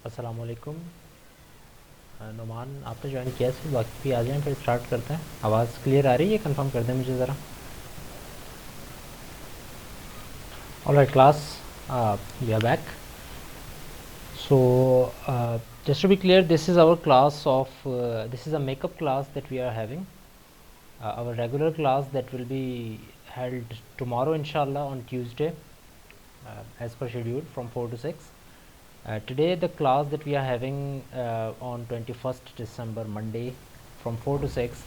अस्सलाम वालेकुम। नुमान आपने ज्वाइन किया है, बाकी भी आ जाएं फिर स्टार्ट करते हैं। आवाज़ क्लियर आ रही है? कंफर्म कर दें मुझे ज़रा। Alright class, we are back. So just to be clear, this is our class of this is a makeup class that we are having. Our regular class that will be held tomorrow inshallah on Tuesday, as per schedule from 4 to 6. Today the class that we are having on 21st December Monday from 4 to 6.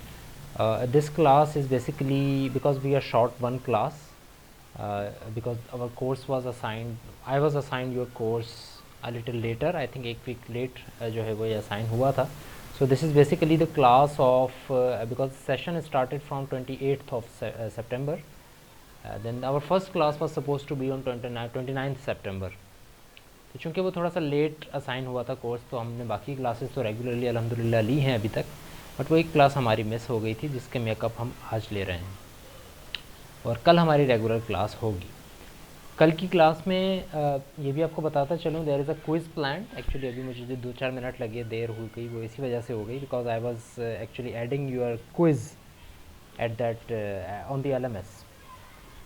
This class is basically because we are short one class, because our course was assigned, I was assigned your course a little later, I think एक week late जो है वो ये assign हुआ था. So this is basically the class of because session started from 28th of September. Then our first class was supposed to be on 29th September. तो चूँकि वो थोड़ा सा लेट असाइन हुआ था कोर्स, तो हमने बाकी क्लासेस तो रेगुलरली अल्हम्दुलिल्लाह ली हैं अभी तक, बट वो एक क्लास हमारी मिस हो गई थी जिसके मेकअप हम आज ले रहे हैं, और कल हमारी रेगुलर क्लास होगी. कल की क्लास में ये भी आपको बताता चलूँ, there is a quiz plan. Actually अभी मुझे जो 2-4 मिनट लगे, देर हो गई, वो इसी वजह से हो गई because I was actually adding your quiz at that on the LMS.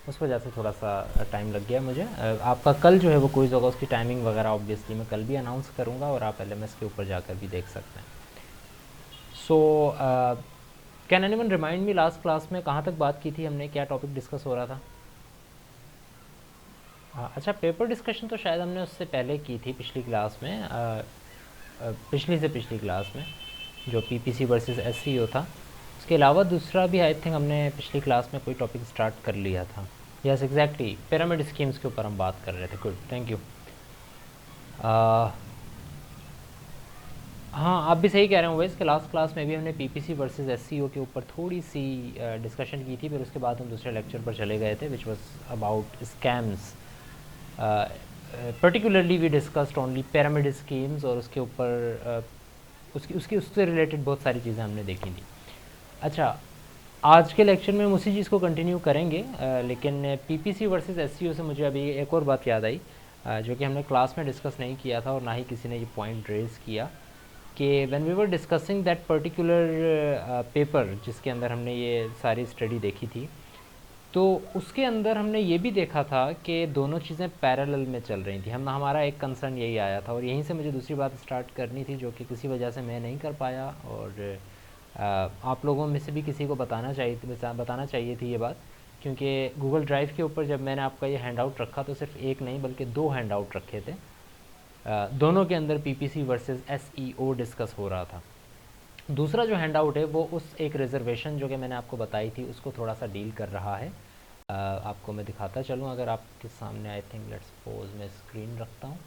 उस वजह से थोड़ा सा टाइम लग गया मुझे. आपका कल जो है वो क्विज़ होगा, उसकी टाइमिंग वगैरह ऑब्वियसली मैं कल भी अनाउंस करूँगा और आप LMS के ऊपर जाकर भी देख सकते हैं. So can anyone remind me, last class में कहाँ तक बात की थी हमने, क्या टॉपिक डिस्कस हो रहा था? अच्छा, पेपर डिस्कशन तो शायद हमने उससे पहले की थी पिछली क्लास में, पिछली से पिछली क्लास में, जो PPC वर्सेस SEO था. उसके अलावा दूसरा भी आई थिंक हमने पिछली क्लास में कोई टॉपिक स्टार्ट कर लिया था. यस एग्जैक्टली, पिरामिड स्कीम्स के ऊपर हम बात कर रहे थे. Good, thank you. हाँ, आप भी सही कह रहे हो वैसे, लास्ट क्लास में भी हमने PPC वर्सेस SEO के ऊपर थोड़ी सी डिस्कशन की थी, फिर उसके बाद हम दूसरे लेक्चर पर चले गए थे which was about scams. Particularly we discussed only pyramid schemes, और उसके ऊपर उससे रिलेटेड बहुत सारी चीज़ें हमने देखी थी. अच्छा, आज के लेक्चर में हम उसी चीज़ को कंटिन्यू करेंगे, लेकिन PPC वर्सेस SEO से मुझे अभी एक और बात याद आई, जो कि हमने क्लास में डिस्कस नहीं किया था और ना ही किसी ने ये पॉइंट रेज़ किया, कि when we were discussing that particular paper जिसके अंदर हमने ये सारी स्टडी देखी थी, तो उसके अंदर हमने ये भी देखा था कि दोनों चीज़ें पैरेलल में चल रही थी. हमारा एक कंसर्न यही आया था, और यहीं से मुझे दूसरी बात स्टार्ट करनी थी जो कि किसी वजह से मैं नहीं कर पाया, और आप लोगों में से भी किसी को बताना चाहिए थी ये बात, क्योंकि गूगल ड्राइव के ऊपर जब मैंने आपका ये हैंड आउट रखा तो सिर्फ एक नहीं बल्कि 2 हैंड आउट रखे थे. दोनों के अंदर PPC वर्सेस SEO डिस्कस हो रहा था. दूसरा जो हैंड आउट है वो उस एक रिजर्वेशन जो कि मैंने आपको बताई थी उसको थोड़ा सा डील कर रहा है. आपको मैं दिखाता चलूँ, अगर आपके सामने, आई थिंक लेट्स सपोज मैं स्क्रीन रखता हूँ.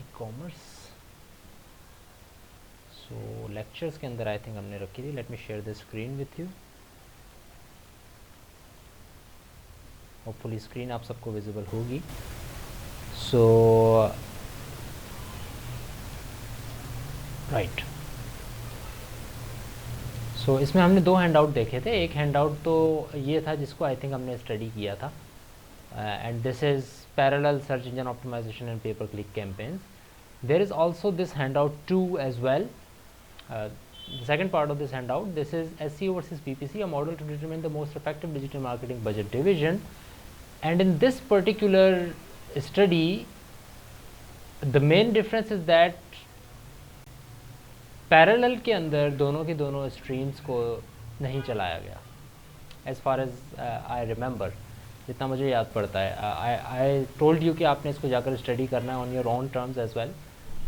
ई-कॉमर्स, सो लेक्चर्स के अंदर आई थिंक हमने रखी थी. Let me share the screen with you. Hopefully screen आप सबको विजिबल होगी. सो राइट, सो इसमें हमने 2 हैंड आउट देखे थे. एक हैंड आउट तो ये था जिसको आई थिंक हमने स्टडी किया था, and this is parallel search engine optimisation and paper click campaigns. There is also this hand out 2 as well. The second part of this handout, this is SEO versus PPC, a model to determine the most effective digital marketing budget division. And in this particular study, the main difference is that parallel के अंदर दोनों की दोनों streams को नहीं चलाया गया, as far as I remember, जितना मुझे याद पड़ता है. आई टोल्ड यू कि आपने इसको जाकर स्टडी करना है on your own terms as well.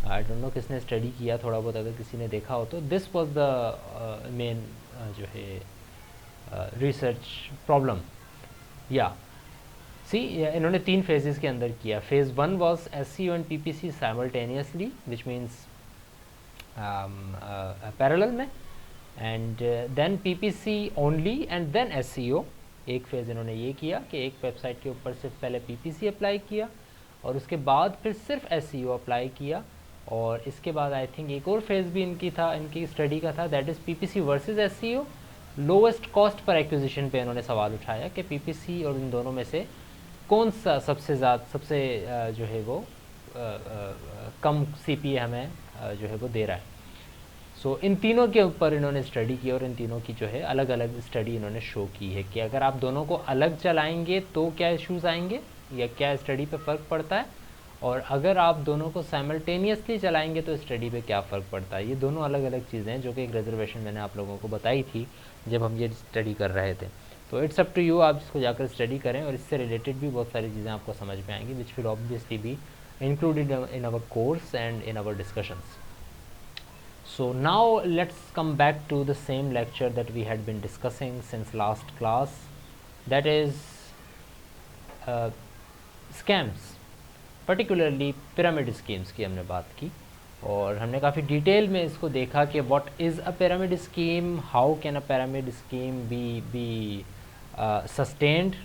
I don't know किसने स्टडी किया थोड़ा बहुत, अगर किसी ने देखा हो तो. दिस वॉज द मेन जो है रिसर्च प्रॉब्लम. या सी, इन्होंने 3 फेजेस के अंदर किया. Phase 1 was SEO and PPC simultaneously, which means parallel में, and then PPC only and then SEO. एक फेज़ इन्होंने ये किया कि एक वेबसाइट के ऊपर सिर्फ पहले PPC अप्लाई किया और उसके बाद फिर सिर्फ SEO अप्लाई किया, और इसके बाद आई थिंक एक और फेज़ भी इनकी स्टडी का था, that is PPC versus SEO. Lowest cost per acquisition पे इन्होंने सवाल उठाया कि PPC और इन दोनों में से कौन सा सबसे जो है वो कम सीपीए हमें जो है वो दे रहा है। सो इन तीनों के ऊपर इन्होंने स्टडी की और इन तीनों की जो है अलग अलग स्टडी इन्होंने शो की है कि अगर आप दोनों को अलग चलाएंगे तो क्या इश्यूज़ आएंगे या क्या स्टडी पे फ़र्क पड़ता है, और अगर आप दोनों को साइमल्टेनियसली चलाएंगे तो स्टडी पे क्या फ़र्क पड़ता है। ये दोनों अलग अलग चीज़ें हैं जो कि एक रिजर्वेशन मैंने आप लोगों को बताई थी जब हम ये स्टडी कर रहे थे। तो इट्स अप टू यू, आप इसको जाकर स्टडी करें और इससे रिलेटेड भी बहुत सारी चीज़ें आपको समझ में आएंगी which will obviously be included in our course and in our discussions. So now let's come back to the same lecture that we had been discussing since last class, that is scams, particularly pyramid schemes की हमने बात की और हमने काफ़ी detail में इसको देखा कि what is a pyramid scheme, how can a pyramid scheme be sustained,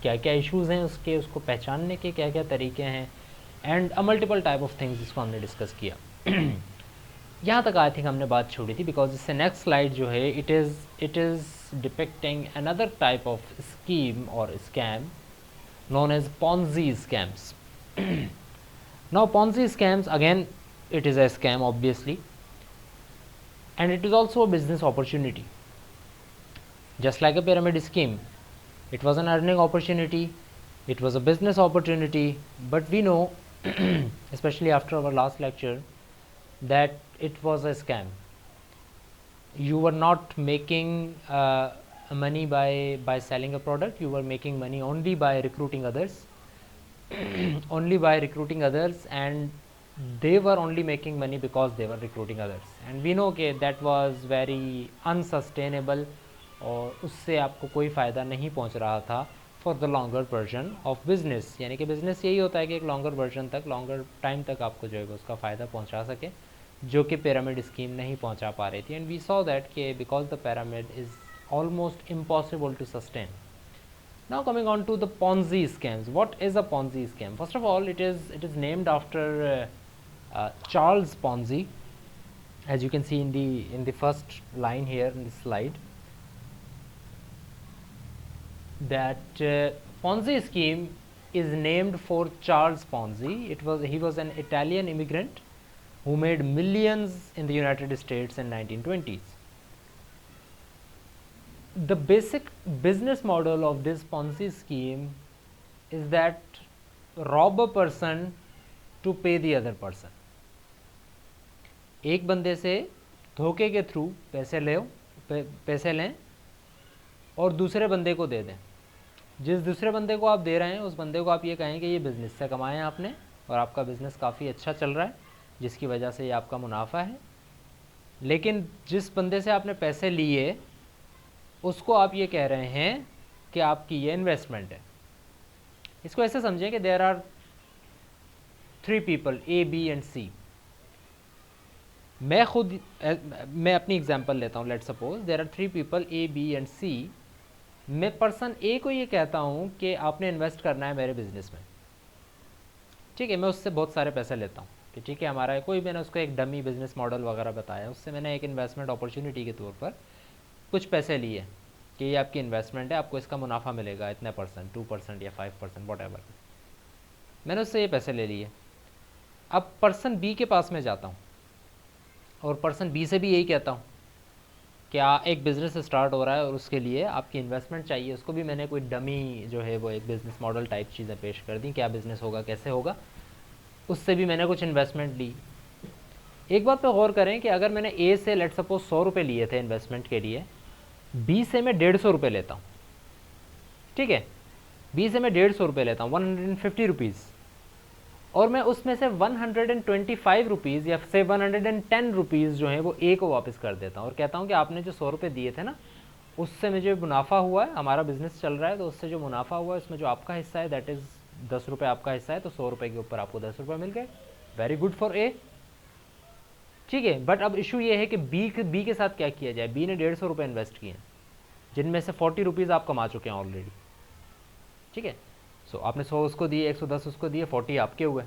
क्या क्या इश्यूज़ हैं उसके, उसको पहचानने के क्या क्या तरीके हैं, and a multiple type of things जिसको हमने डिस्कस किया। यहाँ तक आई थिंक हमने बात छोड़ी थी, बिकॉज इससे नेक्स्ट स्लाइड जो है it is depicting another type of scheme और scam known as Ponzi scams. Now Ponzi scams, again it is a scam obviously, and it is also a business opportunity. Just like a pyramid scheme, it was an earning opportunity, it was a business opportunity, but we know especially after our last lecture that it was a scam. You were not making money by selling a product, you were making money only by recruiting others only by recruiting others, and they were only making money because they were recruiting others, and we know okay that was very unsustainable और उससे आपको कोई फ़ायदा नहीं पहुंच रहा था for the longer version of business. यानी कि बिज़नेस यही होता है कि एक लॉन्गर वर्जन तक, लॉन्गर टाइम तक आपको जो है उसका फ़ायदा पहुंचा सके, जो कि पिरामिड स्कीम नहीं पहुंचा पा रही थी। एंड वी सॉ दैट कि because the pyramid is almost impossible to sustain. Now coming on to the Ponzi scams. What is a Ponzi scam? First of all, it is named after Charles Ponzi, as you can see in the first line here in this slide, that Ponzi scheme is named for Charles Ponzi. He was an Italian immigrant who made millions in the United States in 1920s. The basic business model of this Ponzi scheme is that rob a person to pay the other person. एक बंदे से धोखे के through पैसे लें और दूसरे बंदे को दे दें। जिस दूसरे बंदे को आप दे रहे हैं उस बंदे को आप ये कहें कि ये बिज़नेस से कमाए हैं आपने और आपका बिज़नेस काफ़ी अच्छा चल रहा है जिसकी वजह से ये आपका मुनाफा है, लेकिन जिस बंदे से आपने पैसे लिए उसको आप ये कह रहे हैं कि आपकी ये इन्वेस्टमेंट है। इसको ऐसे समझें कि there are 3 people A, B and C. मैं अपनी एग्जांपल लेता हूँ। Let's suppose there are 3 people A, B and C. मैं पर्सन ए को ये कहता हूँ कि आपने इन्वेस्ट करना है मेरे बिजनेस में, ठीक है। मैं उससे बहुत सारे पैसे लेता हूँ कि ठीक है हमारा कोई, मैंने उसको एक डमी बिजनेस मॉडल वगैरह बताया, उससे मैंने एक इन्वेस्टमेंट अपॉर्चुनिटी के तौर पर कुछ पैसे लिए कि ये आपकी इन्वेस्टमेंट है, आपको इसका मुनाफा मिलेगा इतने %, 2% या 5%, वॉटएवर। मैंने उससे ये पैसे ले लिए। अब पर्सन बी के पास में जाता हूँ और पर्सन बी से भी यही कहता हूँ कि एक बिज़नेस स्टार्ट हो रहा है और उसके लिए आपकी इन्वेस्टमेंट चाहिए। उसको भी मैंने कोई डमी जो है वो एक बिज़नेस मॉडल टाइप चीज़ें पेश कर दी, क्या बिज़नेस होगा, कैसे होगा, उससे भी मैंने कुछ इन्वेस्टमेंट ली। एक बात पे गौर करें कि अगर मैंने ए से लेट सपोज 100 रुपये लिए थे इन्वेस्टमेंट के लिए, बी से मैं 150 रुपये लेता हूँ, ठीक है। बी से मैं 150 रुपये लेता हूँ, 150 रुपीज़, और मैं उसमें से 125 रुपीज़ या से 110 रुपीज़ जो है वो ए को वापस कर देता हूँ और कहता हूँ कि आपने जो 100 रुपये दिए थे ना, उससे मुझे मुनाफा हुआ है, हमारा बिजनेस चल रहा है, तो उससे जो मुनाफा हुआ है उसमें जो आपका हिस्सा है दैट इज़ 10 रुपये आपका हिस्सा है, तो 100 रुपये के ऊपर आपको 10 रुपये मिल गए। वेरी गुड फॉर ए, ठीक है। बट अब इशू ये है कि बी के साथ क्या किया जाए। बी ने 150 रुपये इन्वेस्ट किए हैं, जिनमें से 40 रुपीज़ आप कमा चुके हैं ऑलरेडी, ठीक है। सो आपने 100 उसको दिए, 110 उसको दिए, 40 आपके हुए।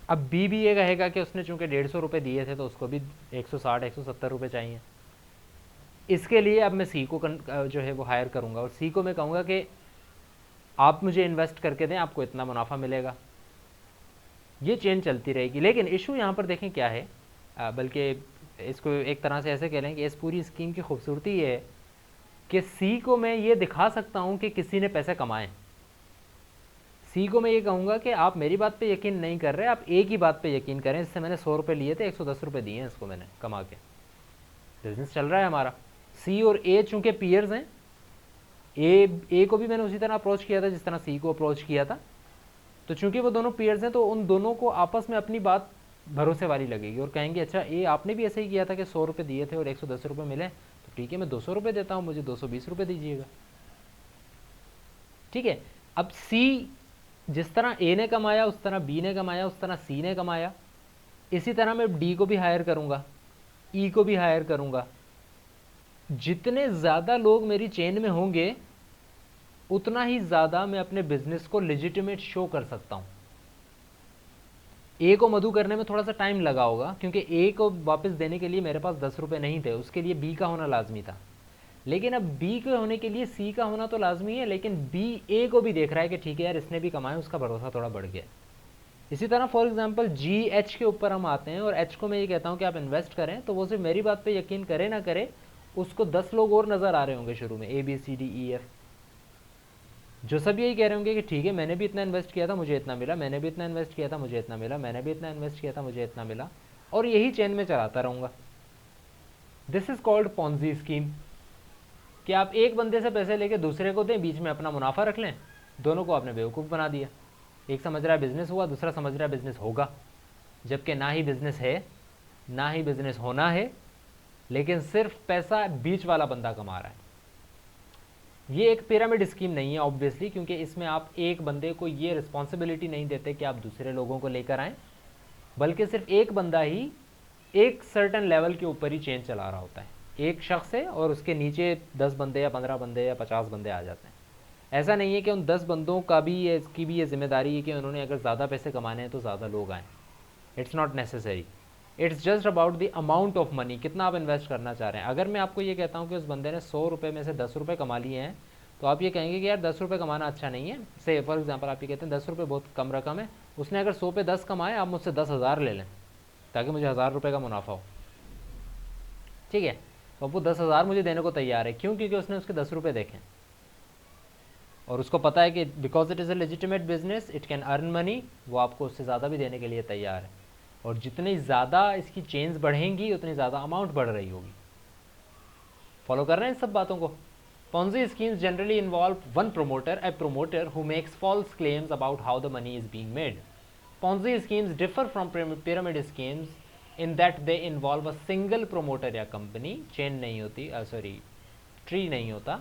अब बी भी ये कहेगा कि उसने चूंकि 150 रुपये दिए थे तो उसको भी 160 170 रुपये चाहिए। इसके लिए अब मैं सी को जो है वो हायर करूँगा और सी को मैं कहूँगा कि आप मुझे इन्वेस्ट करके दें, आपको इतना मुनाफा मिलेगा। ये चेन चलती रहेगी। लेकिन इशू यहाँ पर देखें क्या है, बल्कि इसको एक तरह से ऐसे कह लें कि इस पूरी स्कीम की खूबसूरती ये है कि सी को मैं ये दिखा सकता हूँ कि किसी ने पैसे कमाए। सी को मैं ये कहूँगा कि आप मेरी बात पे यकीन नहीं कर रहे, आप ए की बात पे यकीन करें, इससे मैंने 100 रुपये लिए थे, 110 रुपये दिए हैं इसको मैंने कमा के, बिजनेस चल रहा है हमारा। सी और ए चूँकि पीयर्स हैं, ए को भी मैंने उसी तरह अप्रोच किया था जिस तरह सी को अप्रोच किया था, तो चूँकि वो दोनों पीयर्स हैं तो उन दोनों को आपस में अपनी बात भरोसे वाली लगेगी और कहेंगे अच्छा ए आपने भी ऐसे ही किया था कि 100 रुपये दिए थे और 110 रुपये मिले, तो ठीक है मैं 200 रुपये देता हूँ, मुझे 220 रुपये दीजिएगा। ठीक है, अब सी जिस तरह ए ने कमाया उस तरह बी ने कमाया उस तरह सी ने कमाया, इसी तरह मैं डी को भी हायर करूँगा, ई को भी हायर करूँगा। जितने ज़्यादा लोग मेरी चेन में होंगे उतना ही ज़्यादा मैं अपने बिजनेस को लेजिटिमेट शो कर सकता हूँ। ए को मधु करने में थोड़ा सा टाइम लगा होगा क्योंकि ए को वापस देने के लिए मेरे पास 10 रुपये नहीं थे, उसके लिए बी का होना लाजमी था। लेकिन अब बी के होने के लिए सी का होना तो लाजमी है, लेकिन बी ए को भी देख रहा है कि ठीक है यार इसने भी कमाया, उसका भरोसा थोड़ा बढ़ गया। इसी तरह फॉर एग्जांपल जी एच के ऊपर हम आते हैं और एच को मैं ये कहता हूँ कि आप इन्वेस्ट करें, तो वो सिर्फ मेरी बात पे यकीन करे ना करे, उसको 10 लोग और नज़र आ रहे होंगे शुरू में, A B C D E F, जो सब यही कह रहे होंगे कि ठीक है मैंने भी इतना इन्वेस्ट किया था मुझे इतना मिला, मैंने भी इतना इन्वेस्ट किया था मुझे इतना मिला, मैंने भी इतना इन्वेस्ट किया था मुझे इतना मिला, और यही चेन में चलाता रहूँगा। This is called Ponzi scheme, कि आप एक बंदे से पैसे लेके दूसरे को दें, बीच में अपना मुनाफा रख लें, दोनों को आपने बेवकूफ़ बना दिया। एक समझ रहा है बिजनेस हुआ, दूसरा समझ रहा है बिजनेस होगा, जबकि ना ही बिजनेस है ना ही बिजनेस होना है, लेकिन सिर्फ पैसा बीच वाला बंदा कमा रहा है। ये एक पिरामिड स्कीम नहीं है ऑब्वियसली, क्योंकि इसमें आप एक बंदे को ये रिस्पॉन्सिबिलिटी नहीं देते कि आप दूसरे लोगों को लेकर आएँ, बल्कि सिर्फ एक बंदा ही एक सर्टन लेवल के ऊपर ही चेन चला रहा होता है, एक शख्स है और उसके नीचे 10 बंदे या 15 बंदे या 50 बंदे आ जाते हैं। ऐसा नहीं है कि उन 10 बंदों का भी इसकी भी ये जिम्मेदारी है कि उन्होंने अगर ज़्यादा पैसे कमाने हैं तो ज़्यादा लोग आएँ। It's not necessary, it's just about the amount of money, कितना आप इन्वेस्ट करना चाह रहे हैं। अगर मैं आपको ये कहता हूँ कि उस बंदे ने 100 रुपये में से 10 रुपये कमा लिए हैं, तो आप ये कहेंगे कि यार 10 रुपये कमाना अच्छा नहीं है। से फॉर एग्जांपल आप ये कहते हैं 10 रुपये बहुत कम रकम है, उसने अगर 100 पे 10 कमाए, आप मुझसे 10,000 ले लें ताकि मुझे 1000 रुपये का मुनाफा हो, ठीक है, तो वो 10,000 मुझे देने को तैयार है। क्यों? क्योंकि उसने उसके 10 रुपये देखें और उसको पता है कि because it is a legitimate business, it can earn money, वो आपको उससे ज़्यादा भी देने के लिए तैयार है। और जितनी ज़्यादा इसकी चेन्स बढ़ेंगी उतनी ज़्यादा अमाउंट बढ़ रही होगी। फॉलो कर रहे हैं इन सब बातों को। Ponzi schemes generally involve one promoter, a promoter who makes false claims about how the money is being made. Ponzi schemes differ from pyramid schemes in that they involve a single promoter या company, chain नहीं होती, tree नहीं होता,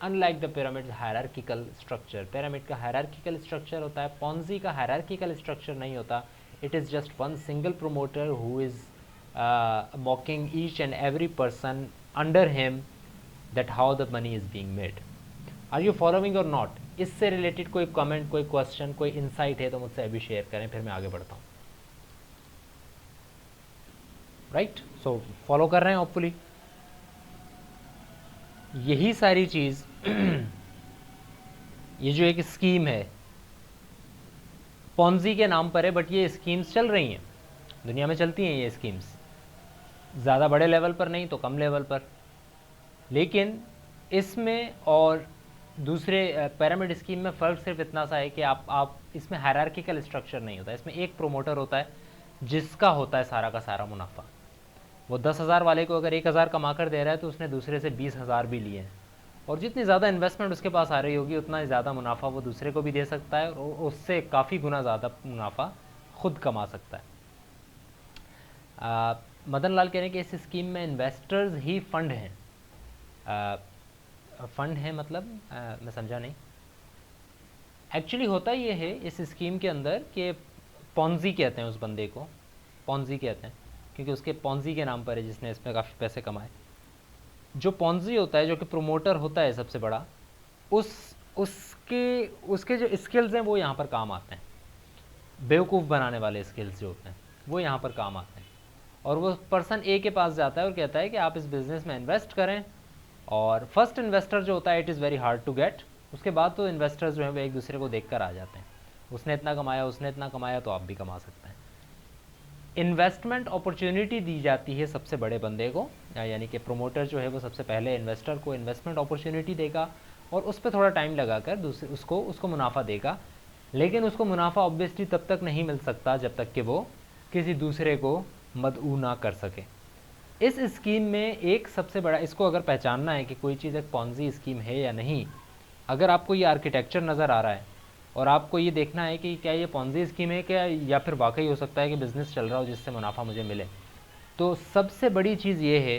unlike the pyramid's hierarchical structure. pyramid का hierarchical structure होता है, Ponzi का hierarchical structure नहीं होता. It is just one single promoter who is mocking each and every person under him that how the money is being made. Are you following or not? इससे related कोई comment, कोई question, कोई insight है तो मुझसे अभी share करें, फिर मैं आगे बढ़ता हूँ। राइट, सो फॉलो कर रहे हैं होपफुली। यही सारी चीज़ ये जो एक स्कीम है पॉन्जी के नाम पर है, बट ये स्कीम्स चल रही हैं, दुनिया में चलती हैं ये स्कीम्स, ज़्यादा बड़े लेवल पर नहीं तो कम लेवल पर। लेकिन इसमें और दूसरे पिरामिड स्कीम में फ़र्क सिर्फ इतना सा है कि आप इसमें हायरार्किकल स्ट्रक्चर नहीं होता, इसमें एक प्रोमोटर होता है जिसका होता है सारा का सारा मुनाफा। वो 10,000 वाले को अगर 1,000 कमा कर दे रहा है तो उसने दूसरे से 20,000 भी लिए हैं, और जितनी ज़्यादा इन्वेस्टमेंट उसके पास आ रही होगी उतना ही ज़्यादा मुनाफा वो दूसरे को भी दे सकता है और उससे काफ़ी गुना ज़्यादा मुनाफा खुद कमा सकता है। मदन लाल कह रहे हैं कि इस स्कीम में इन्वेस्टर्स ही फंड हैं। फंड है मतलब मैं समझा नहीं। एक्चुअली होता ये है इस स्कीम के अंदर कि पॉन्जी कहते हैं उस बंदे को, पॉन्जी कहते हैं क्योंकि उसके पॉन्जी के नाम पर है जिसने इसमें काफ़ी पैसे कमाए। जो पॉन्जी होता है, जो कि प्रोमोटर होता है सबसे बड़ा, उसके जो स्किल्स हैं वो यहाँ पर काम आते हैं। बेवकूफ़ बनाने वाले स्किल्स जो होते हैं वो यहाँ पर काम आते हैं। और वो पर्सन ए के पास जाता है और कहता है कि आप इस बिज़नेस में इन्वेस्ट करें, और फर्स्ट इन्वेस्टर जो होता है it is very hard to get, उसके बाद तो इन्वेस्टर्स जो हैं वो एक दूसरे को देख कर आ जाते हैं, उसने इतना कमाया, उसने इतना कमाया, तो आप भी कमा सकते हैं। इन्वेस्टमेंट अपॉर्चुनिटी दी जाती है सबसे बड़े बंदे को, यानी कि प्रोमोटर जो है वो सबसे पहले इन्वेस्टर को इन्वेस्टमेंट अपॉर्चुनिटी देगा और उस पर थोड़ा टाइम लगाकर दूसरे उसको मुनाफा देगा। लेकिन उसको मुनाफा ऑब्वियसली तब तक नहीं मिल सकता जब तक कि वो किसी दूसरे को मदऊ ना कर सके। इस स्कीम में एक सबसे बड़ा, इसको अगर पहचानना है कि कोई चीज़ एक पॉन्जी स्कीम है या नहीं, अगर आपको ये आर्किटेक्चर नज़र आ रहा है और आपको ये देखना है कि क्या ये पॉन्जी स्कीम है क्या, या फिर वाकई हो सकता है कि बिज़नेस चल रहा हो जिससे मुनाफा मुझे मिले, तो सबसे बड़ी चीज़ ये है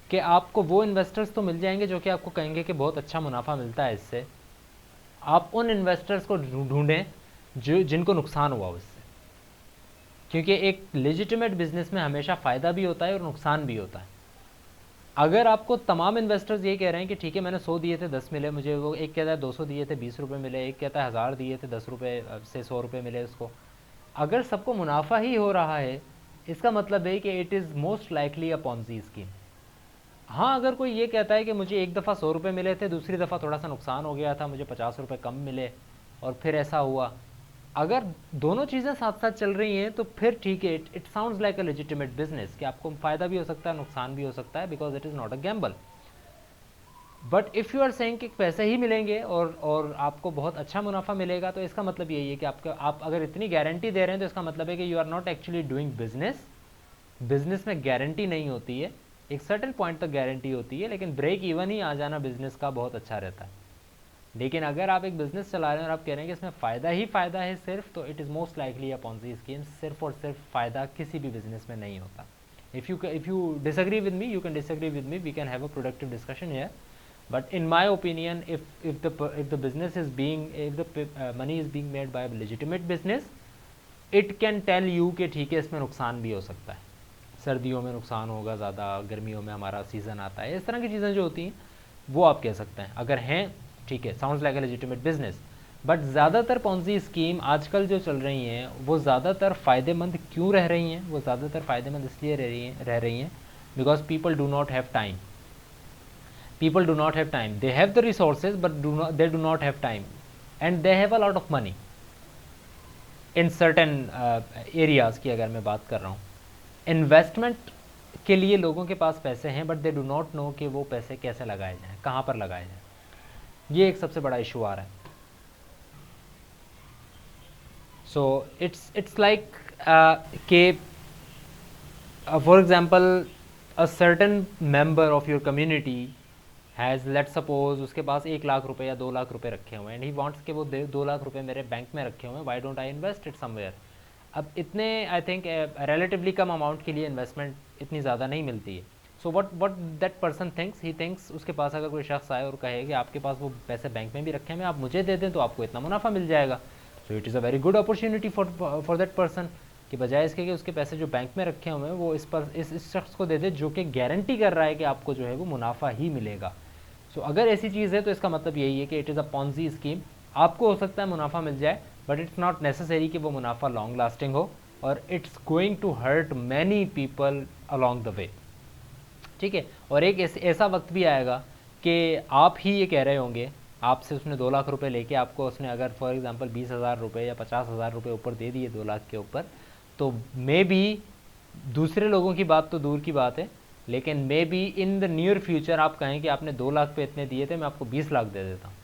कि आपको वो इन्वेस्टर्स तो मिल जाएंगे जो कि आपको कहेंगे कि बहुत अच्छा मुनाफा मिलता है इससे। आप उन इन्वेस्टर्स को ढूंढें जो जिनको नुकसान हुआ उससे, क्योंकि एक लेजिटिमेट बिजनेस में हमेशा फ़ायदा भी होता है और नुकसान भी होता है। अगर आपको तमाम इन्वेस्टर्स ये कह रहे हैं कि ठीक है मैंने 100 दिए थे 10 मिले मुझे, वो एक कहता है 200 दिए थे 20 रुपये मिले, एक कहता है 1000 दिए थे 10 रुपये से 100 रुपये मिले उसको, अगर सबको मुनाफा ही हो रहा है इसका मतलब है कि it is most likely a Ponzi scheme. हाँ, अगर कोई ये कहता है कि मुझे एक दफ़ा 100 रुपये मिले थे, दूसरी दफ़ा थोड़ा सा नुकसान हो गया था, मुझे 50 रुपये कम मिले और फिर ऐसा हुआ, अगर दोनों चीज़ें साथ साथ चल रही हैं तो फिर ठीक है, it sounds like a legitimate business कि आपको फ़ायदा भी हो सकता है नुकसान भी हो सकता है, because it is not a gamble. But if you are saying कि पैसे ही मिलेंगे और आपको बहुत अच्छा मुनाफा मिलेगा, तो इसका मतलब यही है कि आप अगर इतनी गारंटी दे रहे हैं तो इसका मतलब है कि you are not actually doing business. Business में गारंटी नहीं होती है, एक सर्टेन पॉइंट तक गारंटी होती है, लेकिन ब्रेक इवन ही आ जाना बिजनेस का बहुत अच्छा रहता है। लेकिन अगर आप एक बिजनेस चला रहे हैं और आप कह रहे हैं कि इसमें फ़ायदा ही फ़ायदा है सिर्फ, तो it is most likely a Ponzi scheme. सिर्फ और सिर्फ फ़ायदा किसी भी बिजनेस में नहीं होता। If you disagree with me, you can disagree with me, we can have a productive discussion here. But in my opinion, if the business is being, if the money is being made by a legitimate business, it can tell you कि ठीक है इसमें नुकसान भी हो सकता है, सर्दियों में नुकसान होगा ज़्यादा, गर्मियों में हमारा सीज़न आता है, इस तरह की चीज़ें जो होती हैं वो आप कह सकते हैं। अगर हैं ठीक है, sounds like a legitimate business. But ज़्यादातर पॉन्जी स्कीम आजकल जो चल रही हैं वो ज़्यादातर फ़ायदेमंद क्यों रह रही हैं? वो ज़्यादातर फ़ायदेमंद इसलिए रह रही हैं because people do not have time. People do not have time. They have the resources but they do not have time, and they have a lot of money in certain areas की अगर मैं बात कर रहा हूँ, investment के लिए लोगों के पास पैसे हैं but they do not know कि वो पैसे कैसे लगाए जाएँ, कहाँ पर लगाए जाएँ। ये एक सबसे बड़ा इशू आ रहा है। सो इट्स लाइक के for example a certain member of your community has, let suppose उसके पास 1 लाख रुपए या 2 लाख रुपए रखे हुए हैं, एंड ही वांट्स कि वो 2 लाख रुपए मेरे बैंक में रखे हुए हैं, why don't I invest it somewhere. अब इतने I think relatively come amount के लिए इन्वेस्टमेंट इतनी ज़्यादा नहीं मिलती है। So what that person thinks, he thinks, उसके पास अगर कोई शख्स आए और कहे कि आपके पास वो पैसे बैंक में भी रखे हैं, आप मुझे दे दें तो आपको इतना मुनाफा मिल जाएगा, so it is a very good opportunity for that person, कि बजाय इसके कि उसके पैसे जो बैंक में रखे हुए हैं वो इस शख्स को दे दे जो कि गारंटी कर रहा है कि आपको जो है वो मुनाफा ही मिलेगा। सो अगर ऐसी चीज़ है तो इसका मतलब यही है कि it is a Ponzi scheme. आपको हो सकता है मुनाफा मिल जाए बट इट्स नॉट नेसेसरी कि वो मुनाफा लॉन्ग लास्टिंग हो, और it's going to hurt many people along the way. ठीक है, और एक ऐसा वक्त भी आएगा कि आप ही ये कह रहे होंगे, आपसे उसने 2 लाख रुपए लेके आपको उसने अगर फॉर एग्जांपल 20,000 रुपये या 50,000 रुपये ऊपर दे दिए 2 लाख के ऊपर, तो मे बी दूसरे लोगों की बात तो दूर की बात है, लेकिन may be in the near future आप कहें कि आपने 2 लाख पे इतने दिए थे, मैं आपको 20 लाख दे देता हूँ।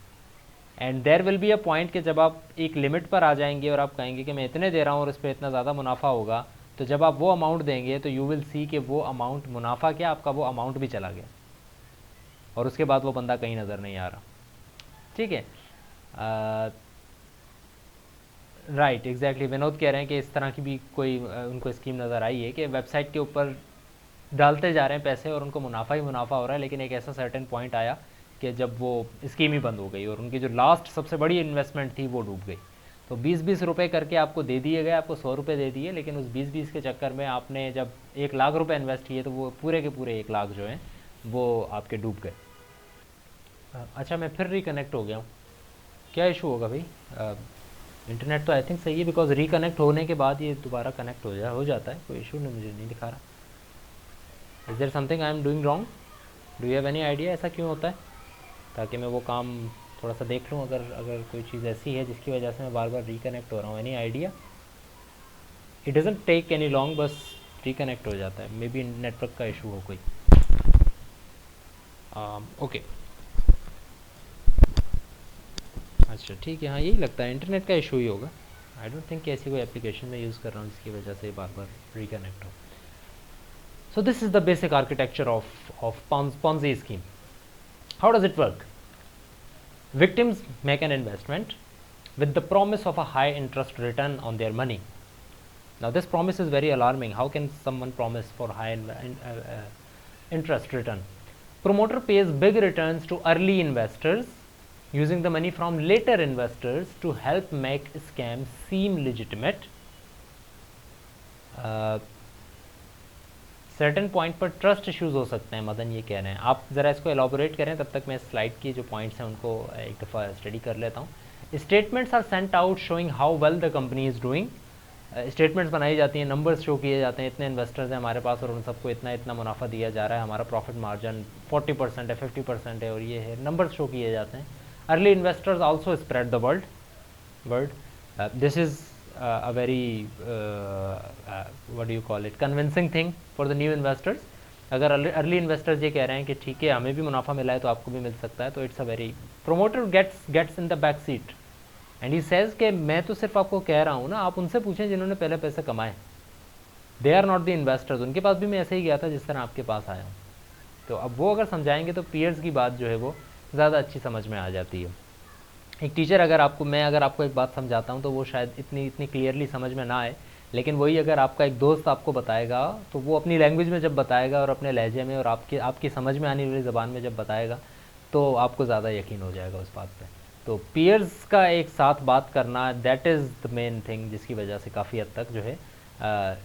And there will be a point कि जब आप एक लिमिट पर आ जाएंगे और आप कहेंगे कि मैं इतने दे रहा हूँ और इस पर इतना ज़्यादा मुनाफा होगा, तो जब आप वो अमाउंट देंगे तो यू विल सी कि वो अमाउंट, मुनाफा क्या, आपका वो अमाउंट भी चला गया और उसके बाद वो बंदा कहीं नज़र नहीं आ रहा। ठीक है, राइट, एग्जैक्टली, विनोद कह रहे हैं कि इस तरह की भी कोई उनको स्कीम नज़र आई है कि वेबसाइट के ऊपर डालते जा रहे हैं पैसे और उनको मुनाफा ही मुनाफा हो रहा है, लेकिन एक ऐसा सर्टेन पॉइंट आया कि जब वो स्कीम ही बंद हो गई और उनकी जो लास्ट सबसे बड़ी इन्वेस्टमेंट थी वो डूब गई। तो 20-20 रुपये करके आपको दे दिए गए, आपको 100 रुपये दे दिए, लेकिन उस 20-20 के चक्कर में आपने जब 1 लाख रुपए इन्वेस्ट किए तो वो पूरे के पूरे 1 लाख जो हैं वो आपके डूब गए। अच्छा, मैं फिर रिकनेक्ट हो गया हूँ, क्या इशू होगा भाई? इंटरनेट तो आई थिंक सही है, बिकॉज रिकनेक्ट होने के बाद ये दोबारा कनेक्ट हो जाता है, कोई इशू नहीं, मुझे नहीं दिखा रहा। Is there something I am doing wrong? Do you have any idea ऐसा क्यों होता है, ताकि मैं वो काम थोड़ा सा देख लूँ अगर अगर कोई चीज़ ऐसी है जिसकी वजह से मैं बार बार रिकनेक्ट हो रहा हूँ। Any idea? It doesn't take any long, बस रिकनेक्ट हो जाता है। मे बी नेटवर्क का इशू हो कोई। ओके, अच्छा ठीक है, हाँ यही लगता है इंटरनेट का इशू ही होगा। आई डोंट थिंक कि ऐसी कोई एप्लीकेशन में यूज़ कर रहा हूँ जिसकी वजह से बार बार रिकनेक्ट हो। सो this is the basic architecture of Ponzi scheme. How does it work? Victims make an investment with the promise of a high interest return on their money. Now this promise is very alarming. How can someone promise for high interest return? Promoter pays big returns to early investors using the money from later investors to help make scams seem legitimate. Certain point पर trust issues हो सकते हैं, मदन ये कह रहे हैं। आप ज़रा इसको एलॉबोरेट करें, तब तक मैं स्लाइड की जो पॉइंट्स हैं उनको एक दफ़ा स्टडी कर लेता हूँ। Statements are sent out showing how well the company is doing. Statements बनाई जाती हैं, नंबर्स शो किए जाते हैं, इतने इन्वेस्टर्स हैं हमारे पास और उन सबको इतना इतना मुनाफा दिया जा रहा है, हमारा प्रॉफिट मार्जिन 40% है, 50% है और ये है, नंबर्स शो किए जाते हैं। Early investors also spread the word. This is a very what do you call it, convincing thing for the new investors. अगर अर्ली इन्वेस्टर्स ये कह रहे हैं कि ठीक है हमें भी मुनाफा मिला है तो आपको भी मिल सकता है, तो it's a very, promoter gets in the back seat and he says कि मैं तो सिर्फ आपको कह रहा हूँ ना, आप उनसे पूछें जिन्होंने पहले पैसे कमाए। They are not the investors, उनके पास भी मैं ऐसे ही गया था जिस तरह आपके पास आया हूँ। तो अब वो अगर समझाएंगे तो पीयर्स की बात जो है वो ज़्यादा अच्छी समझ में आ जाती है। एक टीचर अगर आपको एक बात समझाता हूँ तो वो शायद इतनी क्लियरली समझ में ना आए, लेकिन वही अगर आपका एक दोस्त आपको बताएगा तो वो अपनी लैंग्वेज में जब बताएगा और अपने लहजे में और आपकी समझ में आने वाली ज़बान में जब बताएगा तो आपको ज़्यादा यकीन हो जाएगा उस बात पे। तो पीयर्स का एक साथ बात करना, that is the main thing जिसकी वजह से काफ़ी हद तक जो है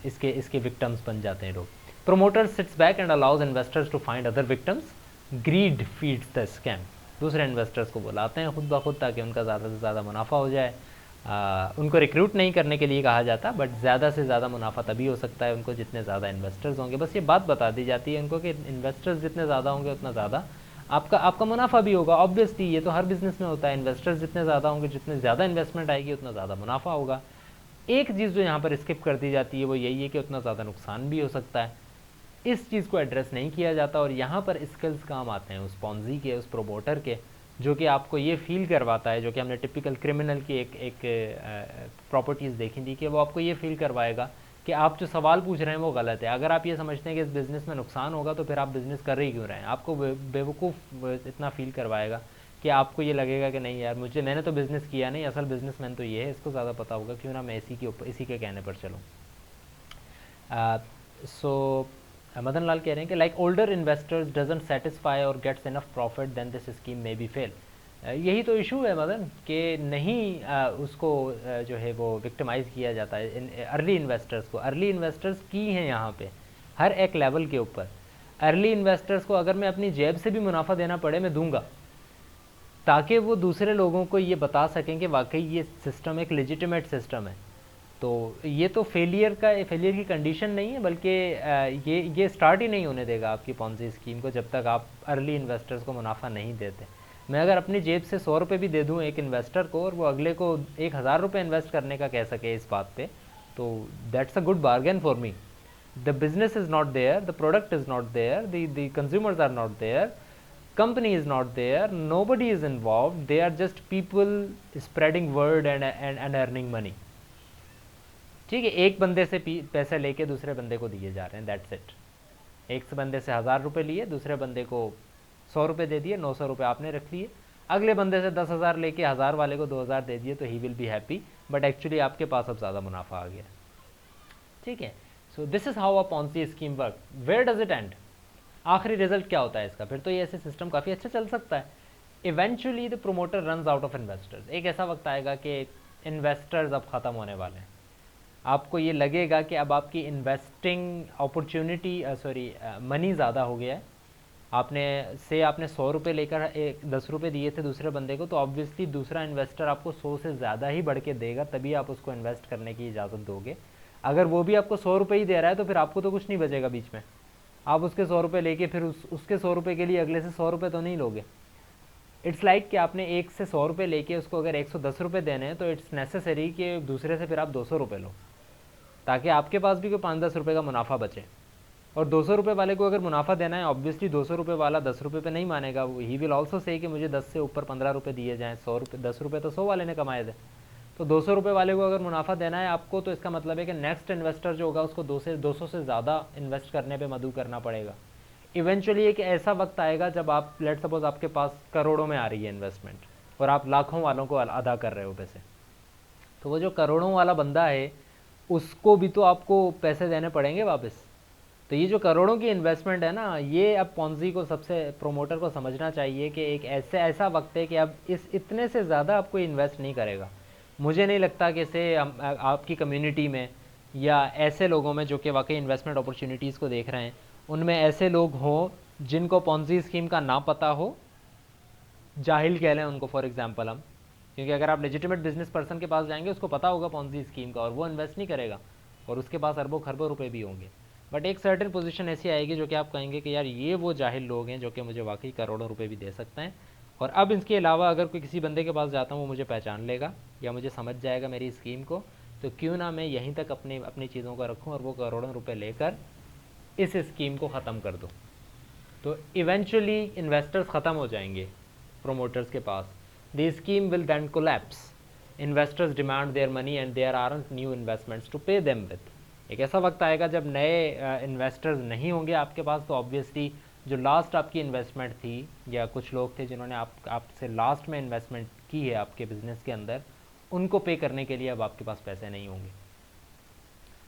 इसके विक्टम्स बन जाते हैं लोग। Promoter sits back and allows investors to find other victims. Greed feeds the scam. दूसरे इन्वेस्टर्स को बुलाते हैं खुद ब खुद ताकि उनका ज़्यादा से ज़्यादा मुनाफा हो जाए। उनको रिक्रूट नहीं करने के लिए कहा जाता, बट ज़्यादा से ज़्यादा मुनाफा तभी हो सकता है उनको जितने ज़्यादा इन्वेस्टर्स होंगे। बस ये बात बता दी जाती है उनको कि इन्वेस्टर्स जितने ज़्यादा होंगे उतना ज़्यादा आपका मुनाफा भी होगा। ऑब्वियसली ये तो हर बिज़नेस में होता है, इन्वेस्टर्स जितने ज़्यादा होंगे, जितने ज़्यादा इन्वेस्टमेंट आएगी उतना ज़्यादा मुनाफा होगा। एक चीज़ जो यहाँ पर स्किप कर दी जाती है वो यही है कि उतना ज़्यादा नुकसान भी हो सकता है। इस चीज़ को एड्रेस नहीं किया जाता और यहाँ पर स्किल्स काम आते हैं उस पॉन्जी के, उस प्रोमोटर के, जो कि आपको ये फील करवाता है, जो कि हमने टिपिकल क्रिमिनल की एक प्रॉपर्टीज़ देखी थी कि वो आपको ये फील करवाएगा कि आप जो सवाल पूछ रहे हैं वो गलत है। अगर आप ये समझते हैं कि इस बिज़नेस में नुकसान होगा तो फिर आप बिज़नेस कर ही क्यों रहे हैं। आपको बेवकूफ़ इतना फील करवाएगा कि आपको ये लगेगा कि नहीं यार मैंने तो बिज़नेस किया नहीं, असल बिज़नेसमैन तो ये है, इसको ज़्यादा पता होगा, क्यों ना मैं इसी के कहने पर चलूँ। सो मदन लाल कह रहे हैं कि like older investors doesn't satisfy और gets enough profit then this scheme may be fail. यही तो इशू है मदन कि नहीं उसको जो है वो विक्टिमाइज़ किया जाता है अर्ली इन्वेस्टर्स को। अर्ली इन्वेस्टर्स की हैं यहाँ पे हर एक लेवल के ऊपर। अर्ली इन्वेस्टर्स को अगर मैं अपनी जेब से भी मुनाफा देना पड़े मैं दूंगा, ताकि वो दूसरे लोगों को ये बता सकें कि वाकई ये सिस्टम एक लेजिटिमेट सिस्टम है। तो ये तो फेलियर की कंडीशन नहीं है, बल्कि ये स्टार्ट ही नहीं होने देगा आपकी पॉन्जी स्कीम को जब तक आप अर्ली इन्वेस्टर्स को मुनाफा नहीं देते। मैं अगर अपनी जेब से 100 रुपये भी दे दूँ एक इन्वेस्टर को और वो अगले को 1000 रुपये इन्वेस्ट करने का कह सके इस बात पे, तो that's a good bargain for me. The business is not there, the product is not there, the consumers are not there, company is not there, nobody is involved, they are just people spreading word and earning money। ठीक है, एक बंदे से पैसे लेके दूसरे बंदे को दिए जा रहे हैं, दैट्स इट। एक बंदे से 1000 रुपये लिए, दूसरे बंदे को 100 रुपये दे दिए, 900 रुपये आपने रख लिए। अगले बंदे से 10,000 लेके 1000 वाले को 2000 दे दिए, तो he will be happy, but actually आपके पास अब ज़्यादा मुनाफा आ गया। ठीक है, so this is how a Ponzi scheme work. Where does it end? आखिरी रिजल्ट क्या होता है इसका? फिर तो ये ऐसे सिस्टम काफ़ी अच्छा चल सकता है। Eventually the promoter runs out of investors. एक ऐसा वक्त आएगा कि इन्वेस्टर्स अब ख़त्म होने वाले हैं। आपको ये लगेगा कि अब आपकी इन्वेस्टिंग अपॉर्चुनिटी मनी ज़्यादा हो गया है। आपने 100 रुपये लेकर 10 रुपये दिए थे दूसरे बंदे को, तो ऑब्वियसली दूसरा इन्वेस्टर आपको 100 से ज़्यादा ही बढ़ के देगा, तभी आप उसको इन्वेस्ट करने की इजाज़त दोगे। अगर वो भी आपको 100 रुपये ही दे रहा है तो फिर आपको तो कुछ नहीं बचेगा बीच में। आप उसके 100 रुपये लेके फिर उसके 100 रुपये के लिए अगले से 100 रुपये तो नहीं लोगे। इट्स लाइक कि आपने एक से 100 रुपये लेके उसको अगर 110 रुपये देने हैं, तो इट्स नेसेसरी कि दूसरे से फिर आप 200 रुपये लो, ताकि आपके पास भी कोई 5-10 रुपये का मुनाफा बचे। और 200 रुपये वाले को अगर मुनाफा देना है, ऑब्वियसली 200 रुपये वाला 10 रुपये पे नहीं मानेगा, ही विल ऑल्सो से कि मुझे 10 से ऊपर 15 रुपये दिए जाएँ। 100 रुपये 10 रुपये तो 100 वाले ने कमाए थे, तो 200 रुपये वाले को अगर मुनाफा देना है आपको, तो इसका मतलब है कि नेक्स्ट इन्वेस्टर जो होगा उसको 200 से ज़्यादा इन्वेस्ट करने पे मदद करना पड़ेगा। इवेंचुअली एक ऐसा वक्त आएगा जब आप, लेट सपोज आपके पास करोड़ों में आ रही है इन्वेस्टमेंट और आप लाखों वालों को अदा कर रहे हो पैसे, तो वो जो करोड़ों वाला बंदा है उसको भी तो आपको पैसे देने पड़ेंगे वापस। तो ये जो करोड़ों की इन्वेस्टमेंट है ना, ये अब पॉन्जी को, सबसे प्रोमोटर को समझना चाहिए कि एक ऐसा वक्त है कि अब इस इतने से ज़्यादा आपको इन्वेस्ट नहीं करेगा। मुझे नहीं लगता कि इसे आपकी कम्युनिटी में या ऐसे लोगों में जो कि वाकई इन्वेस्टमेंट अपॉर्चुनिटीज़ को देख रहे हैं, उनमें ऐसे लोग हों जिनको पॉन्जी स्कीम का ना पता हो, जाहिल कह लें उनको फॉर एग्जांपल हम, क्योंकि अगर आप लेजिटिमेट बिजनेस पर्सन के पास जाएंगे उसको पता होगा पॉन्जी स्कीम का, और वो इन्वेस्ट नहीं करेगा, और उसके पास अरबों खरबों रुपए भी होंगे। बट एक सर्टेन पोजीशन ऐसी आएगी जो कि आप कहेंगे कि यार ये वो जाहिल लोग हैं जो कि मुझे वाकई करोड़ों रुपए भी दे सकते हैं, और अब इसके अलावा अगर कोई किसी बंदे के पास जाता हूँ वो मुझे पहचान लेगा या मुझे समझ जाएगा मेरी स्कीम को, तो क्यों ना मैं यहीं तक अपनी चीज़ों को रखूँ और वो करोड़ों रुपये लेकर इस स्कीम को ख़त्म कर दूँ। तो इवेंचुअली इन्वेस्टर्स ख़त्म हो जाएंगे प्रोमोटर्स के पास, the scheme will then collapse, investors demand their money and there aren't new investments to pay them with. एक ऐसा वक्त आएगा जब नए इन्वेस्टर्स नहीं होंगे आपके पास, तो ऑब्वियसली जो लास्ट आपकी इन्वेस्टमेंट थी, या कुछ लोग थे जिन्होंने आपसे लास्ट में इन्वेस्टमेंट की है आपके बिज़नेस के अंदर, उनको पे करने के लिए अब आपके पास पैसे नहीं होंगे।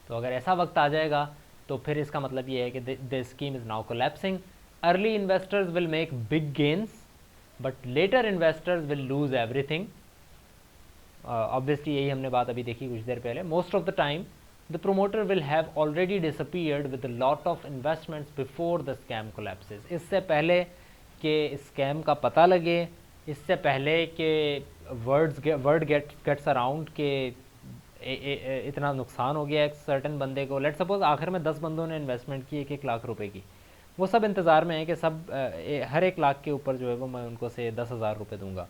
तो अगर ऐसा वक्त आ जाएगा तो फिर इसका मतलब ये है कि the scheme is now collapsing. Early investors will make big gains but later investors will lose everything. Obviously यही हमने बात अभी देखी कुछ देर पहले। Most of the time the promoter will have already disappeared with a lot of investments before the scam collapses। इससे पहले कि स्कैम का पता लगे, इससे पहले कि वर्ड गेट्स अराउंड के इतना नुकसान हो गया एक सर्टन बंदे को। लेट सपोज आखिर में 10 बंदों ने इन्वेस्टमेंट की 1-1 लाख रुपए की, वो सब इंतज़ार में है कि सब हर 1 लाख के ऊपर जो है वो मैं उनको से 10,000 रुपये दूंगा।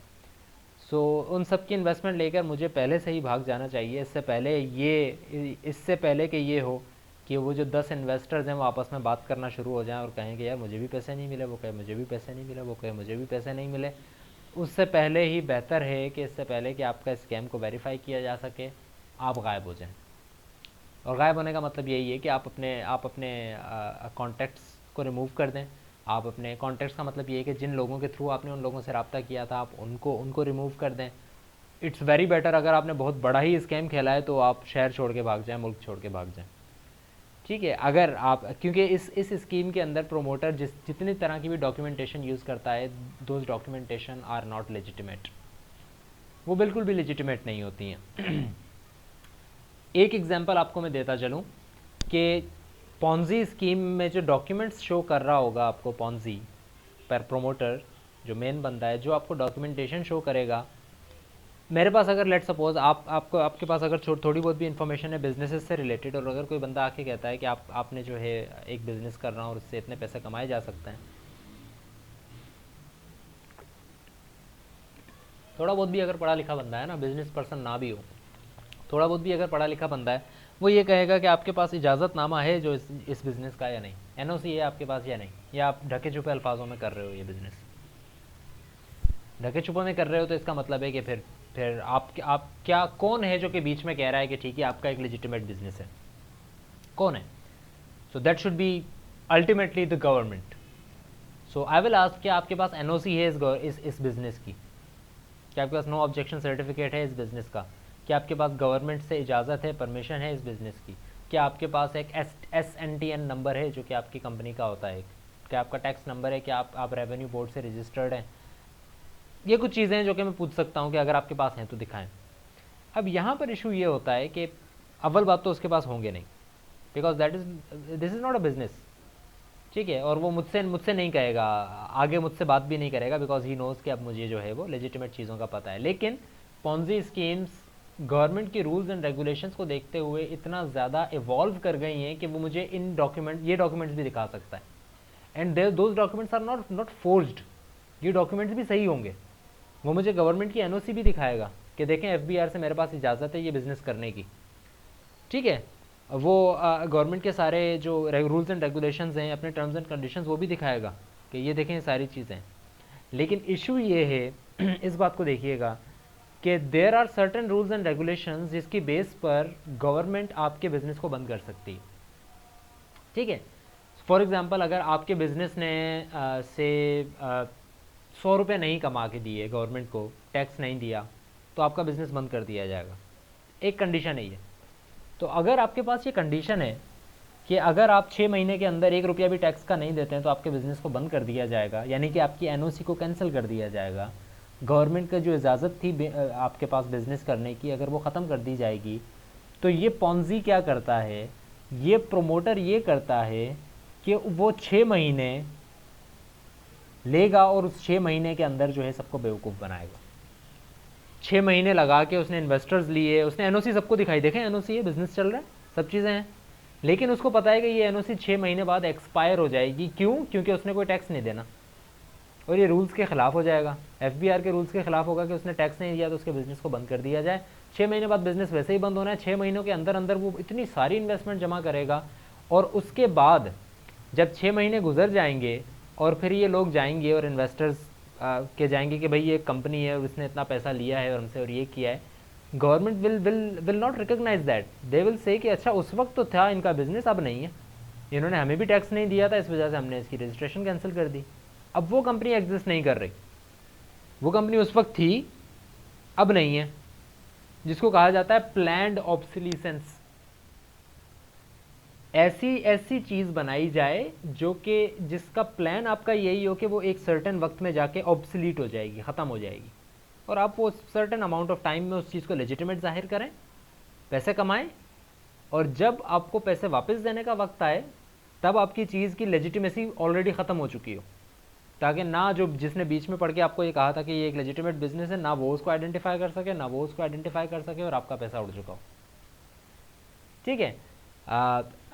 सो उन सब की इन्वेस्टमेंट लेकर मुझे पहले से ही भाग जाना चाहिए, इससे पहले कि ये हो कि वो जो 10 इन्वेस्टर्स हैं वो आपस में बात करना शुरू हो जाएं और कहें कि यार मुझे भी पैसे नहीं मिले, वो कहे मुझे भी पैसे नहीं मिले, वो कहे मुझे भी पैसे नहीं मिले। उससे पहले ही बेहतर है कि इससे पहले कि आपका स्कैम को वेरीफाई किया जा सके, आप गायब हो जाएं। और गायब होने का मतलब यही है कि आप अपने कॉन्टैक्ट्स को रिमूव कर दें। आप अपने कॉन्टैक्ट्स का मतलब ये है कि जिन लोगों के थ्रू आपने उन लोगों से रब्ता किया था, आप उनको रिमूव कर दें। इट्स वेरी बेटर, अगर आपने बहुत बड़ा ही स्कैम खेला है तो आप शहर छोड़ के भाग जाएं, मुल्क छोड़ के भाग जाएं, ठीक है। अगर आप, क्योंकि इस स्कीम के अंदर प्रोमोटर जितनी तरह की भी डॉक्यूमेंटेशन यूज़ करता है, those documentation are not legitimate, वो बिल्कुल भी लेजिटिमेट नहीं होती हैं। एक एग्जांपल आपको मैं देता चलूँ कि पॉन्जी स्कीम में जो डॉक्यूमेंट्स शो कर रहा होगा आपको पॉन्जी पर प्रोमोटर, जो मेन बंदा है, जो आपको डॉक्यूमेंटेशन शो करेगा, मेरे पास अगर लेट सपोज आपके पास अगर थोड़ी बहुत भी इन्फॉर्मेशन है बिजनेसेस से रिलेटेड, और अगर कोई बंदा आके कहता है कि आपने जो है एक बिज़नेस कर रहा हूँ और उससे इतने पैसे कमाए जा सकते हैं, थोड़ा बहुत भी अगर पढ़ा लिखा बंदा है ना, बिजनेस पर्सन ना भी हो, थोड़ा बहुत भी अगर पढ़ा लिखा बंदा है, वो ये कहेगा कि आपके पास इजाज़तनामा है जो इस बिज़नेस का या नहीं, एनओसी है आपके पास या नहीं, या आप ढके छुपे अल्फाजों में कर रहे हो ये बिज़नेस। ढके छुपे में कर रहे हो तो इसका मतलब है कि फिर आप क्या, कौन है जो कि बीच में कह रहा है कि ठीक है आपका एक लेजिटिमेट बिजनेस है, कौन है? So that should be ultimately the government. So I will ask, क्या आपके पास एनओसी है इस बिज़नेस की? क्या आपके पास नो ऑब्जेक्शन सर्टिफिकेट है इस बिज़नेस का? क्या आपके पास गवर्नमेंट से इजाज़त है, परमिशन है इस बिज़नेस की? क्या आपके पास एक SNTN नंबर है जो कि आपकी कंपनी का होता है? क्या आपका टैक्स नंबर है? क्या आप रेवेन्यू बोर्ड से रजिस्टर्ड हैं? ये कुछ चीज़ें हैं जो कि मैं पूछ सकता हूँ कि अगर आपके पास हैं तो दिखाएं। अब यहाँ पर इशू ये होता है कि अव्वल बात तो उसके पास होंगे नहीं, because this is not a business, ठीक है। और वो मुझसे नहीं कहेगा, आगे मुझसे बात भी नहीं करेगा, बिकॉज ही नोज़ कि अब मुझे जो है वो लेजिटिमेट चीज़ों का पता है। लेकिन पॉन्जी स्कीम्स गवर्नमेंट की रूल्स एंड रेगुलेशंस को देखते हुए इतना ज़्यादा इवॉल्व कर गई हैं कि वो मुझे ये डॉक्यूमेंट्स भी दिखा सकता है, and those documents are not forged, ये डॉक्यूमेंट्स भी सही होंगे, वो मुझे गवर्नमेंट की एनओसी भी दिखाएगा कि देखें एफबीआर से मेरे पास इजाज़त है ये बिज़नेस करने की, ठीक है। वो गवर्नमेंट के सारे जो रूल्स एंड रेगुलेशंस हैं, अपने टर्म्स एंड कंडीशंस, वो भी दिखाएगा कि ये देखें ये सारी चीज़ें। लेकिन इशू ये है इस बात को देखिएगा कि there are certain rules and regulations जिसकी बेस पर गवर्नमेंट आपके बिज़नेस को बंद कर सकती है, ठीक है। फॉर एग्ज़ाम्पल अगर आपके बिज़नेस ने से 100 रुपये नहीं कमा के दिए गवर्नमेंट को, टैक्स नहीं दिया, तो आपका बिज़नेस बंद कर दिया जाएगा। एक कंडीशन है ये। तो अगर आपके पास ये कंडीशन है कि अगर आप 6 महीने के अंदर 1 रुपया भी टैक्स का नहीं देते हैं तो आपके बिज़नेस को बंद कर दिया जाएगा, यानी कि आपकी एनओसी को कैंसिल कर दिया जाएगा। गवर्नमेंट का जो इजाज़त थी आपके पास बिज़नेस करने की, अगर वो ख़त्म कर दी जाएगी, तो ये पॉन्जी क्या करता है, ये प्रोमोटर ये करता है कि वो 6 महीने लेगा और उस 6 महीने के अंदर जो है सबको बेवकूफ़ बनाएगा। 6 महीने लगा के उसने इन्वेस्टर्स लिए, उसने एनओसी सबको दिखाई, देखें एनओसी है, बिज़नेस चल रहा है, सब चीज़ें हैं, लेकिन उसको पता है कि ये एनओसी 6 महीने बाद एक्सपायर हो जाएगी। क्यों? क्योंकि उसने कोई टैक्स नहीं देना और ये रूल्स के ख़िलाफ़ हो जाएगा, एफबीआर के रूल्स के ख़िलाफ़ होगा कि उसने टैक्स नहीं दिया तो उसके बिज़नेस को बंद कर दिया जाए। 6 महीने बाद बिज़नेस वैसे ही बंद होना है। 6 महीनों के अंदर अंदर वो इतनी सारी इन्वेस्टमेंट जमा करेगा और उसके बाद जब 6 महीने गुजर जाएंगे और फिर ये लोग जाएंगे और इन्वेस्टर्स के जाएंगे कि भाई ये कंपनी है और इसने इतना पैसा लिया है और हमसे और ये किया है, government will not recognise that. They will say कि अच्छा उस वक्त तो था इनका बिज़नेस, अब नहीं है, इन्होंने हमें भी टैक्स नहीं दिया था, इस वजह से हमने इसकी रजिस्ट्रेशन कैंसिल कर दी। अब वो कंपनी एग्जिस्ट नहीं कर रही, वो कंपनी उस वक्त थी, अब नहीं है, जिसको कहा जाता है प्लैंड ऑब्सोलीसेंस। ऐसी चीज़ बनाई जाए जो कि जिसका प्लान आपका यही हो कि वो एक सर्टेन वक्त में जाके ऑब्सोलीट हो जाएगी, ख़त्म हो जाएगी, और आप वो सर्टेन अमाउंट ऑफ टाइम में उस चीज़ को लेजिटिमेट जाहिर करें, पैसे कमाएं, और जब आपको पैसे वापस देने का वक्त आए तब आपकी चीज़ की लेजिटिमेसी ऑलरेडी ख़त्म हो चुकी हो, ताकि ना जो जिसने बीच में पढ़ के आपको ये कहा था कि ये एक लेजिटिमेट बिजनेस है, ना वो उसको आइडेंटिफाई कर सके, ना वो उसको आइडेंटिफाई कर सके और आपका पैसा उड़ चुका हो, ठीक है।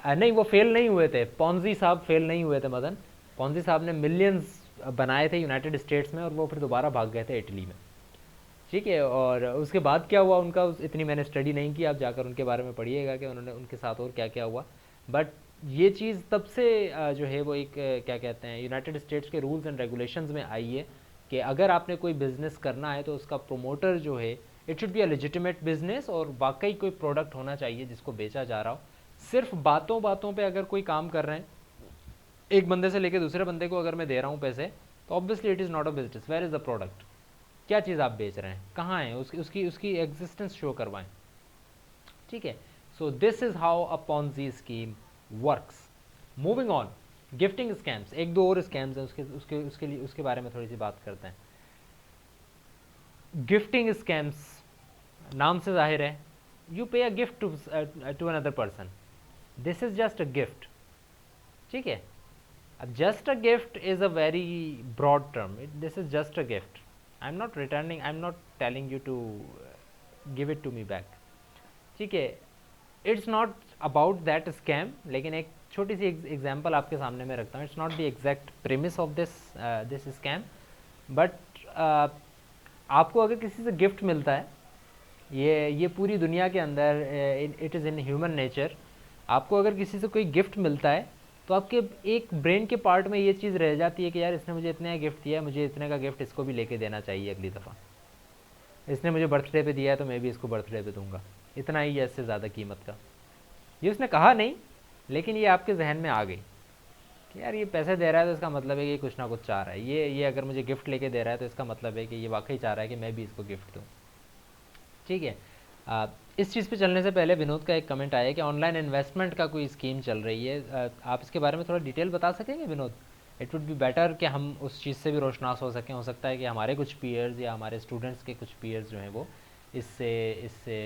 नहीं, वो फेल नहीं हुए थे, पॉन्जी साहब फेल नहीं हुए थे मदन। पॉन्जी साहब ने मिलियंस बनाए थे यूनाइटेड स्टेट्स में और वो फिर दोबारा भाग गए थे इटली में, ठीक है। और उसके बाद क्या हुआ उनका, इतनी मैंने स्टडी नहीं की, आप जाकर उनके बारे में पढ़िएगा कि उन्होंने उनके साथ और क्या क्या हुआ। बट ये चीज़ तब से जो है वो एक क्या कहते हैं यूनाइटेड स्टेट्स के रूल्स एंड रेगुलेशंस में आई है कि अगर आपने कोई बिज़नेस करना है तो उसका प्रोमोटर जो है it should be a legitimate business और वाकई कोई प्रोडक्ट होना चाहिए जिसको बेचा जा रहा हो। सिर्फ बातों बातों पे अगर कोई काम कर रहे हैं, एक बंदे से लेके दूसरे बंदे को अगर मैं दे रहा हूँ पैसे, तो obviously it is not a business. Where is the product, क्या चीज़ आप बेच रहे हैं, कहाँ है, उसकी एग्जिस्टेंस शो करवाएं, ठीक है। So this is how a Ponzi scheme works. Moving on, gifting scams, एक दो और स्कैम्स हैं, उसके बारे में थोड़ी सी बात करते हैं। गिफ्टिंग स्कैम्स, नाम से जाहिर है, you pay a gift to another person, this is just a gift, ठीक है। अब just a gift is a very broad term, this is just a gift, I am not returning, I am not telling you to give it to me back, ठीक है। It's not about that scam, लेकिन एक छोटी सी example आपके सामने में रखता हूँ। It's not the exact premise of this scam, but आपको अगर किसी से गिफ्ट मिलता है, ये पूरी दुनिया के अंदर it is in human nature, आपको अगर किसी से कोई गिफ्ट मिलता है तो आपके एक ब्रेन के पार्ट में ये चीज़ रह जाती है कि यार इसने मुझे इतने का गिफ्ट दिया है, मुझे इतने का गिफ्ट इसको भी लेके देना चाहिए अगली दफ़ा, इसने मुझे बर्थडे पे दिया है तो मैं भी इसको बर्थडे पे दूंगा, इतना ही या इससे ज़्यादा कीमत का। ये उसने कहा नहीं, लेकिन ये आपके जहन में आ गई कि यार ये पैसे दे रहा है तो इसका मतलब है कि ये कुछ ना कुछ चाह रहा है, ये अगर मुझे गिफ्ट लेके दे रहा है तो इसका मतलब है कि ये वाकई चाह रहा है कि मैं भी इसको गिफ्ट दूँ, ठीक है। इस चीज़ पे चलने से पहले विनोद का एक कमेंट आया कि ऑनलाइन इन्वेस्टमेंट का कोई स्कीम चल रही है, आप इसके बारे में थोड़ा डिटेल बता सकेंगे Vinod? It would be better कि हम उस चीज़ से भी रोशनास हो सकें। हो सकता है कि हमारे कुछ पीयर्स या हमारे स्टूडेंट्स के कुछ पीयर्स जो हैं वो इससे इससे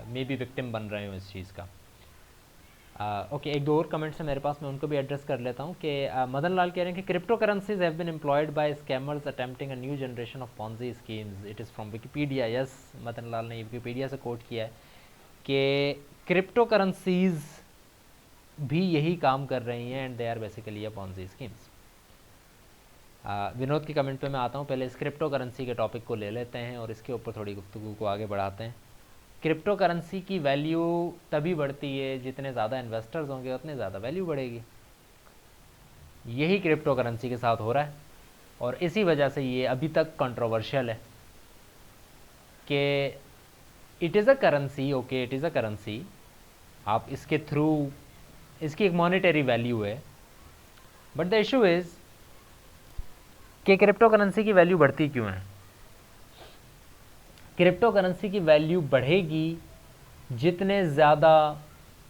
मे बी विक्टिम बन रहे हो इस चीज़ का। ओके, एक दो और कमेंट्स हैं मेरे पास, मैं उनको भी एड्रेस कर लेता हूँ कि मदन लाल कह रहे हैं कि crypto currencies have been employed by scammers attempting a new generation of Ponzi schemes, it is from Wikipedia. Yes, Madan Lal ने विकीपीडिया से कोट किया है कि क्रिप्टो करेंसीज भी यही काम कर रही हैं and they are basically a Ponzi schemes. Vinod के कमेंट पे मैं आता हूँ। पहले इस क्रिप्टो करेंसी के टॉपिक को ले लेते हैं और इसके ऊपर थोड़ी गुफ्तगू को आगे बढ़ाते हैं। क्रिप्टो करेंसी की वैल्यू तभी बढ़ती है जितने ज़्यादा इन्वेस्टर्स होंगे उतने ज़्यादा वैल्यू बढ़ेगी। यही क्रिप्टो करेंसी के साथ हो रहा है और इसी वजह से ये अभी तक कंट्रोवर्शियल है कि it is a currency, okay it is a currency, आप इसके थ्रू इसकी एक मॉनेटरी वैल्यू है, बट द इशू इज़ कि क्रिप्टो करेंसी की वैल्यू बढ़ती क्यों है। क्रिप्टो करेंसी की वैल्यू बढ़ेगी जितने ज़्यादा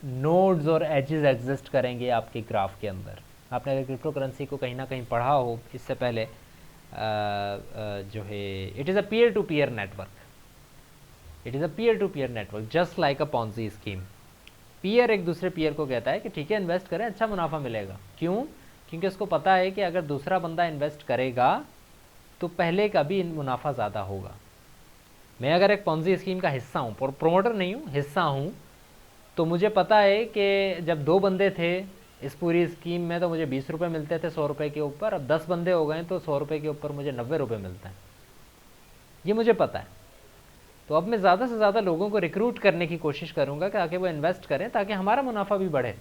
नोड्स और एजेस एग्जिस्ट करेंगे आपके ग्राफ के अंदर। आपने अगर क्रिप्टो करेंसी को कहीं ना कहीं पढ़ा हो इससे पहले, जो है it is a peer to peer network, it is a peer to peer network just like a Ponzi scheme. Peer एक दूसरे पीयर को कहता है कि ठीक है इन्वेस्ट करें, अच्छा मुनाफा मिलेगा। क्यों? क्योंकि उसको पता है कि अगर दूसरा बंदा इन्वेस्ट करेगा तो पहले का भी मुनाफा ज़्यादा होगा। मैं अगर एक पॉन्जी स्कीम का हिस्सा हूँ, प्रोमोटर नहीं हूँ, हिस्सा हूँ, तो मुझे पता है कि जब 2 बंदे थे इस पूरी स्कीम में तो मुझे 20 रुपये मिलते थे 100 रुपये के ऊपर। अब 10 बंदे हो गए तो 100 रुपये के ऊपर मुझे 90 रुपये मिलते हैं, ये मुझे पता है। तो अब मैं ज़्यादा से ज़्यादा लोगों को रिक्रूट करने की कोशिश करूँगा कि ताकि वो इन्वेस्ट करें ताकि हमारा मुनाफा भी बढ़े।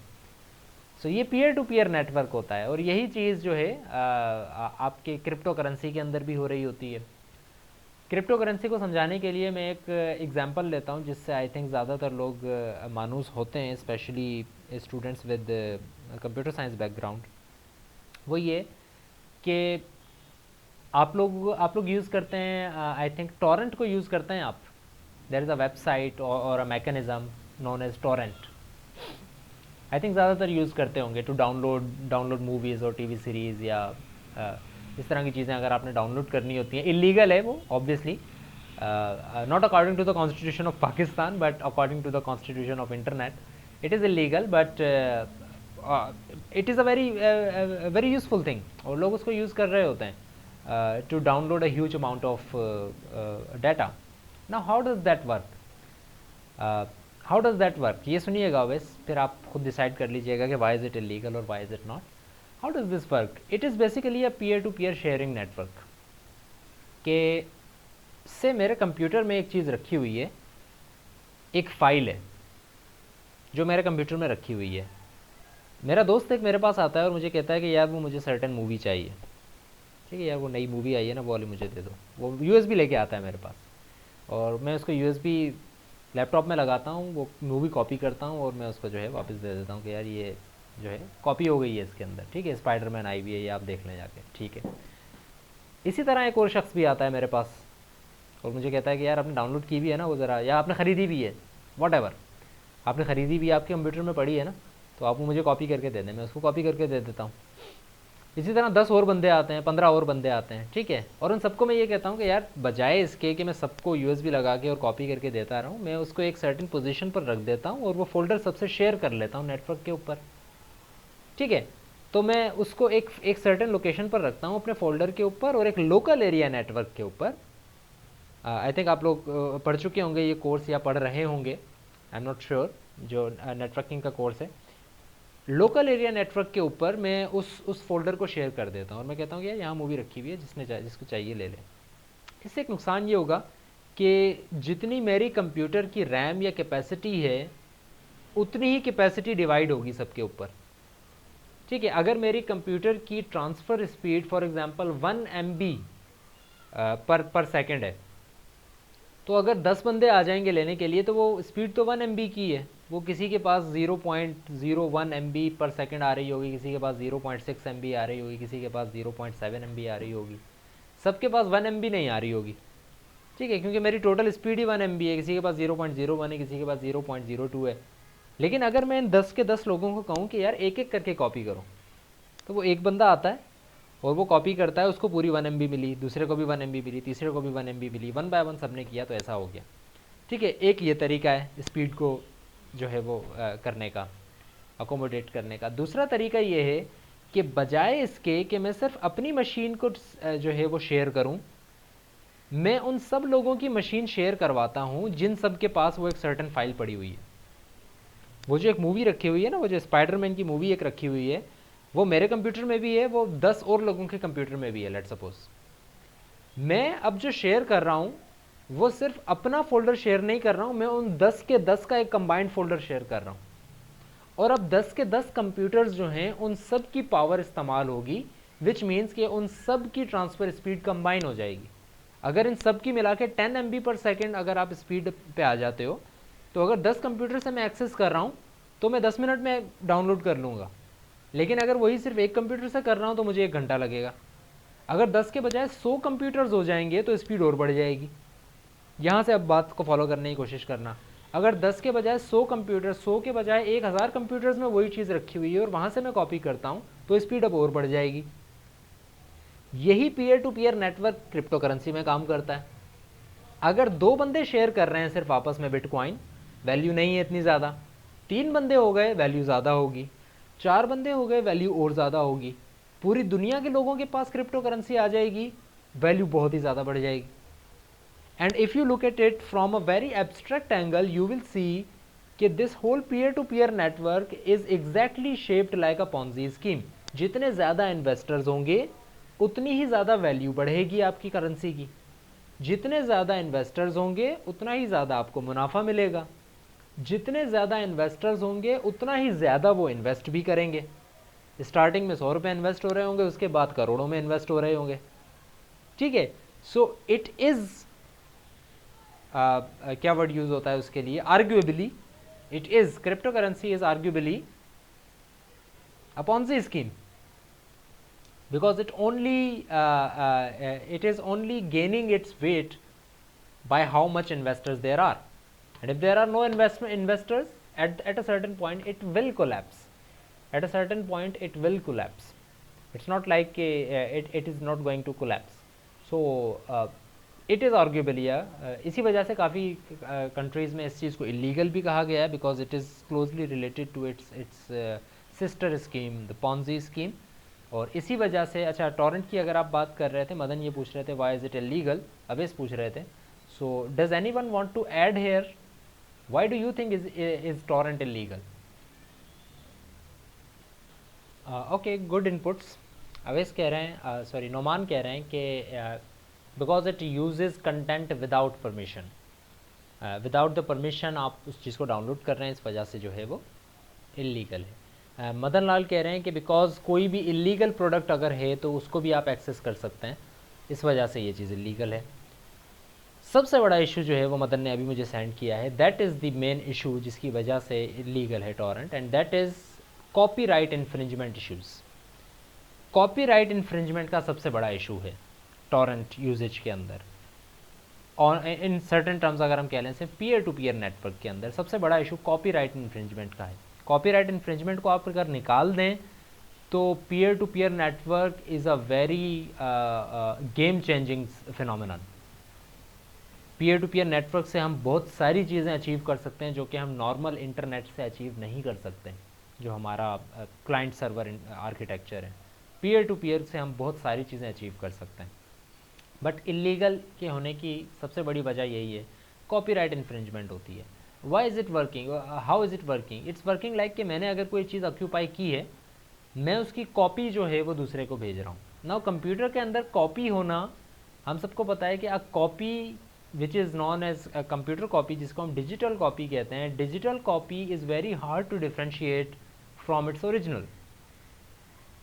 सो ये पीयर टू पीयर नेटवर्क होता है और यही चीज़ जो है आपके क्रिप्टो करेंसी के अंदर भी हो रही होती है। क्रिप्टो करेंसी को समझाने के लिए मैं एक एग्जांपल लेता हूँ जिससे आई थिंक ज़्यादातर लोग मानूस होते हैं, specially students with computer science background. वो ये कि आप लोग यूज़ करते हैं, आई थिंक टॉरेंट को यूज़ करते हैं आप। देयर इज़ अ वेबसाइट और a mechanism known as torrent. I think ज़्यादातर यूज़ करते होंगे टू डाउनलोड मूवीज़ और टीवी सीरीज़ या इस तरह की चीज़ें अगर आपने डाउनलोड करनी होती हैं। इलीगल है वो obviously, not according to the constitution of Pakistan but according to the constitution of internet it is illegal, but it is a very useful thing और लोग उसको यूज़ कर रहे होते हैं to download a huge amount of data. Now how does that work, how does that work, ये सुनिएगा वैस, फिर आप खुद डिसाइड कर लीजिएगा कि वाई इज़ इट इलीगल और why is it not. How does this work? It is basically a peer to peer sharing network. के से मेरे कंप्यूटर में एक चीज़ रखी हुई है, एक फ़ाइल है जो मेरे कंप्यूटर में रखी हुई है। मेरा दोस्त एक मेरे पास आता है और मुझे कहता है कि यार वो मुझे सर्टेन मूवी चाहिए, ठीक है यार वो नई मूवी आई है ना वो वाली मुझे दे दो। वो यूएसबी लेके आता है मेरे पास और मैं उसको यूएसबी लैपटॉप में लगाता हूँ, वो मूवी कॉपी करता हूँ और मैं उसको जो है वापस दे देता हूँ कि यार ये जो है कॉपी हो गई है इसके अंदर, ठीक है स्पाइडरमैन आई हुई है ये आप देख लें जाके, ठीक है। इसी तरह एक और शख्स भी आता है मेरे पास और मुझे कहता है कि यार आपने डाउनलोड की भी है ना वो ज़रा, या आपने ख़रीदी भी है, वॉट आपने ख़रीदी भी आपके कंप्यूटर में पड़ी है ना, तो आप वो मुझे कॉपी करके दे दें, मैं उसको कॉपी करके दे देता हूँ। इसी तरह 10 और बंदे आते हैं, 15 और बंदे आते हैं, ठीक है। और उन सबको मैं ये कहता हूँ कि यार बजाय इसके कि मैं सबको यूएसबी लगा के और कॉपी करके देता रहूँ, मैं उसको एक सर्टेन पोजीशन पर रख देता हूँ और वो फोल्डर सबसे शेयर कर लेता हूँ नेटवर्क के ऊपर, ठीक है। तो मैं उसको एक सर्टेन लोकेशन पर रखता हूँ अपने फोल्डर के ऊपर और एक लोकल एरिया नेटवर्क के ऊपर। आई थिंक आप लोग पढ़ चुके होंगे ये कोर्स या पढ़ रहे होंगे, आई एम नॉट श्योर, जो नेटवर्किंग का कोर्स है। लोकल एरिया नेटवर्क के ऊपर मैं उस फोल्डर को शेयर कर देता हूँ और मैं कहता हूँ कि यार यहाँ मूवी रखी हुई है, जिसको चाहिए ले ले। इससे एक नुकसान ये होगा कि जितनी मेरी कंप्यूटर की रैम या कैपेसिटी है उतनी ही कैपेसिटी डिवाइड होगी सबके ऊपर, ठीक है। अगर मेरी कंप्यूटर की transfer speed for example 1 MB पर सेकंड है, तो अगर 10 बंदे आ जाएंगे लेने के लिए तो वो स्पीड तो 1 MB की है, वो किसी के पास 0.01 MB पर सेकंड आ रही होगी, किसी के पास 0.6 MB आ रही होगी, किसी के पास 0.7 MB आ रही होगी, सबके पास 1 MB नहीं आ रही होगी, ठीक है, क्योंकि मेरी टोटल स्पीड ही 1 MB है। किसी के पास 0.01 है, किसी के पास 0.02 है। लेकिन अगर मैं इन 10 के 10 लोगों को कहूँ कि यार एक एक करके कॉपी करो, तो वो एक बंदा आता है और वो कॉपी करता है, उसको पूरी 1 MB मिली, दूसरे को भी 1 MB मिली, तीसरे को भी 1 MB मिली, 1 बाय 1 सबने किया, तो ऐसा हो गया, ठीक है। एक ये तरीका है स्पीड को जो है वो करने का, अकोमोडेट करने का। दूसरा तरीका ये है कि बजाय इसके कि मैं सिर्फ अपनी मशीन को जो है वो शेयर करूं, मैं उन सब लोगों की मशीन शेयर करवाता हूं जिन सब के पास वो एक सर्टेन फाइल पड़ी हुई है। वो जो एक मूवी रखी हुई है ना, वो जो स्पाइडरमैन की मूवी एक रखी हुई है, वो मेरे कंप्यूटर में भी है, वो 10 और लोगों के कंप्यूटर में भी है। लेट्स सपोज मैं अब जो शेयर कर रहा हूँ वो सिर्फ अपना फोल्डर शेयर नहीं कर रहा हूँ, मैं उन 10 के 10 का एक कंबाइंड फोल्डर शेयर कर रहा हूँ। और अब 10 के 10 कंप्यूटर्स जो हैं उन सब की पावर इस्तेमाल होगी, विच मीन्स कि उन सब की ट्रांसफ़र स्पीड कंबाइन हो जाएगी। अगर इन सब की मिला के 10 MB पर सेकेंड अगर आप स्पीड पे आ जाते हो, तो अगर 10 कंप्यूटर से मैं एक्सेस कर रहा हूँ तो मैं 10 मिनट में डाउनलोड कर लूँगा। लेकिन अगर वही सिर्फ एक कंप्यूटर से कर रहा हूँ तो मुझे 1 घंटा लगेगा। अगर 10 के बजाय 100 कंप्यूटर्स हो जाएंगे तो स्पीड और बढ़ जाएगी। यहाँ से अब बात को फॉलो करने की कोशिश करना। अगर 10 के बजाय 100 कंप्यूटर, 100 के बजाय 1000 कंप्यूटर्स में वही चीज़ रखी हुई है और वहाँ से मैं कॉपी करता हूँ तो स्पीड अब और बढ़ जाएगी। यही peer to peer network cryptocurrency में काम करता है। अगर 2 बंदे शेयर कर रहे हैं सिर्फ आपस में बिटकॉइन, वैल्यू नहीं है इतनी ज़्यादा। 3 बंदे हो गए, वैल्यू ज़्यादा होगी। 4 बंदे हो गए, वैल्यू और ज़्यादा होगी। पूरी दुनिया के लोगों के पास क्रिप्टो करेंसी आ जाएगी, वैल्यू बहुत ही ज़्यादा बढ़ जाएगी। And if you look at it from a very abstract angle, you will see that this whole peer-to-peer network is exactly shaped like a Ponzi scheme. जितने ज़्यादा इन्वेस्टर्स होंगे उतनी ही ज़्यादा वैल्यू बढ़ेगी आपकी करेंसी की। जितने ज़्यादा इन्वेस्टर्स होंगे उतना ही ज़्यादा आपको मुनाफा मिलेगा। जितने ज़्यादा इन्वेस्टर्स होंगे उतना ही ज़्यादा वो इन्वेस्ट भी करेंगे। स्टार्टिंग में 100 रुपये इन्वेस्ट हो रहे होंगे, उसके बाद करोड़ों में इन्वेस्ट हो रहे होंगे। ठीक है, सो इट इज़ क्या वर्ड यूज होता है उसके लिए, arguably it is, crypto currency is arguably a Ponzi scheme because it is only gaining its weight by how much investors there are, and if there are no investors at a certain point it will collapse. At a certain point it will collapse. It's not like it is not going to collapse. So it is arguably, इसी वजह से काफ़ी countries में इस चीज़ को illegal भी कहा गया है, because it is closely related to its sister scheme the Ponzi scheme. और इसी वजह से, अच्छा टॉरेंट की अगर आप बात कर रहे थे, मदन ये पूछ रहे थे why is it illegal, Avesh पूछ रहे थे। So does anyone want to add here, why do you think is torrent illegal? Okay, good inputs. Avesh कह रहे हैं, सॉरी नोमान कह रहे हैं कि because it uses content without permission, without the permission आप उस चीज़ को डाउनलोड कर रहे हैं, इस वजह से जो है वो इलीगल है। मदन लाल कह रहे हैं कि बिकॉज कोई भी इलीगल प्रोडक्ट अगर है तो उसको भी आप एक्सेस कर सकते हैं, इस वजह से ये चीज़ इलीगल है। सबसे बड़ा इशू जो है वो मदन ने अभी मुझे सेंड किया है, that is the main issue जिसकी वजह से इलीगल है torrent, and that is copyright infringement issues. Copyright infringement का सबसे बड़ा इशू है टॉरेंट यूजेज के अंदर, और इन सर्टेन टर्म्स अगर हम कह लें सिर्फ पीयर टू पीयर नेटवर्क के अंदर सबसे बड़ा इशू कॉपीराइट इन्फ्रिंजमेंट का है। कॉपीराइट इन्फ्रिंजमेंट को आप अगर निकाल दें तो peer to peer network is a very game changing phenomenon. Peer to peer network से हम बहुत सारी चीज़ें अचीव कर सकते हैं जो कि हम नॉर्मल इंटरनेट से अचीव नहीं कर सकते, जो हमारा क्लाइंट सर्वर आर्किटेक्चर है। पीयर टू पीयर से हम बहुत सारी चीज़ें अचीव कर सकते हैं, बट इलीगल के होने की सबसे बड़ी वजह यही है, कॉपीराइट इन्फ्रिंजमेंट होती है। Why is it working, how is it working? It's working like कि मैंने अगर कोई चीज़ ऑक्यूपाई की है, मैं उसकी कॉपी जो है वो दूसरे को भेज रहा हूँ। नाउ कंप्यूटर के अंदर कॉपी होना हम सबको पता है कि a copy which is known as computer copy, जिसको हम डिजिटल कॉपी कहते हैं, digital copy is very hard to differentiate from its original.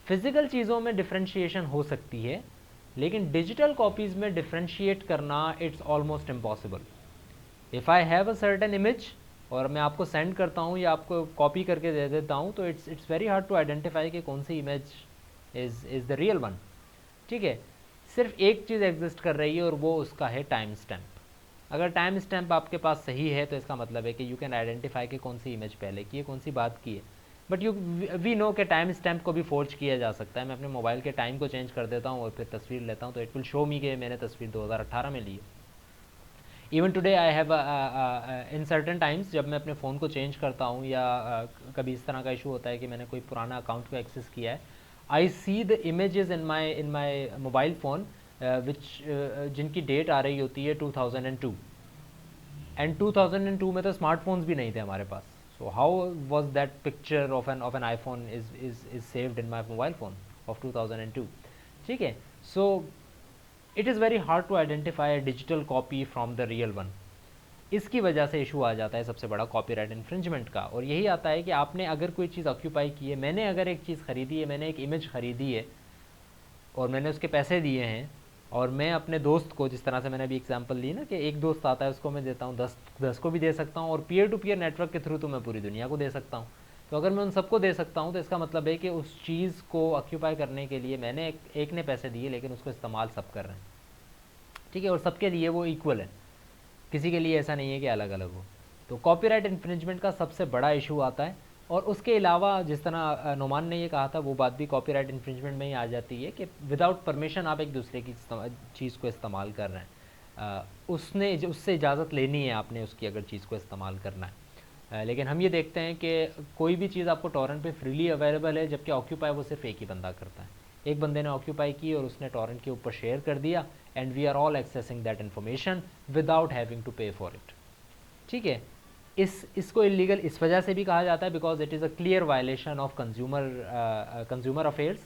Physical चीज़ों में डिफ्रेंशिएशन हो सकती है, लेकिन डिजिटल कॉपीज़ में डिफ्रेंशिएट करना it's almost impossible. If I have a certain image और मैं आपको सेंड करता हूँ या आपको कॉपी करके दे देता हूँ, तो it's very hard to identify कि कौन सी image is the real one. ठीक है, सिर्फ एक चीज़ एग्जिस्ट कर रही है और वो उसका है टाइम स्टैम्प। अगर टाइम स्टैम्प आपके पास सही है तो इसका मतलब है कि यू कैन आइडेंटिफाई कि कौन सी इमेज पहले की है, कौन सी बात की है। बट वी नो कि टाइम स्टैम्प को भी फोर्ज किया जा सकता है। मैं अपने मोबाइल के टाइम को चेंज कर देता हूँ और फिर तस्वीर लेता हूँ तो इट विल शो मी कि मैंने तस्वीर 2018 में ली है। Even today I have in certain times जब मैं अपने फ़ोन को चेंज करता हूँ या कभी इस तरह का इशू होता है कि मैंने कोई पुराना अकाउंट को एक्सेस किया है, I see the images in my mobile phone जिनकी डेट आ रही होती है 2002, एंड 2002 में तो स्मार्टफोन्स भी नहीं थे हमारे पास। So how was that picture of an iPhone is saved in my mobile phone of 2002? ठीक है. So it is very hard to identify a digital copy from the real one. इसकी वजह से इशू आ जाता है सबसे बड़ा कॉपीराइट इन्फ्रिंजमेंट का. और यही आता है कि आपने अगर कोई चीज़ ऑक्यूपाई की है, मैंने अगर एक चीज़ खरीदी है, मैंने एक इमेज खरीदी है और मैंने उसके पैसे दिए हैं, और मैं अपने दोस्त को, जिस तरह से मैंने अभी एग्जांपल ली ना कि एक दोस्त आता है उसको मैं देता हूँ, 10 को भी दे सकता हूँ, और पीयर टू पीयर नेटवर्क के थ्रू तो मैं पूरी दुनिया को दे सकता हूँ. तो अगर मैं उन सबको दे सकता हूँ तो इसका मतलब है कि उस चीज़ को ऑक्यूपाई करने के लिए मैंने एक ने पैसे दिए, लेकिन उसको इस्तेमाल सब कर रहे हैं. ठीक है. और सबके लिए वो इक्वल है, किसी के लिए ऐसा नहीं है कि अलग अलग हो. तो कॉपीराइट इन्फ्रिंजमेंट का सबसे बड़ा इशू आता है. और उसके अलावा जिस तरह नोमान ने ये कहा था, वो बात भी कॉपीराइट इन्फ्रिंजमेंट में ही आ जाती है कि विदाउट परमिशन आप एक दूसरे की चीज़ को इस्तेमाल कर रहे हैं. उससे इजाज़त लेनी है आपने उसकी, अगर चीज़ को इस्तेमाल करना है. लेकिन हम ये देखते हैं कि कोई भी चीज़ आपको टॉरेंट पे फ्रीली अवेलेबल है, जबकि ऑक्यूपाई वो सिर्फ एक ही बंदा करता है. एक बंदे ने ऑक्यूपाई की और उसने टॉरेंट के ऊपर शेयर कर दिया, and we are all accessing that information without having to pay for it. ठीक है. इसको इलीगल इस वजह से भी कहा जाता है because it is a clear violation of consumer affairs.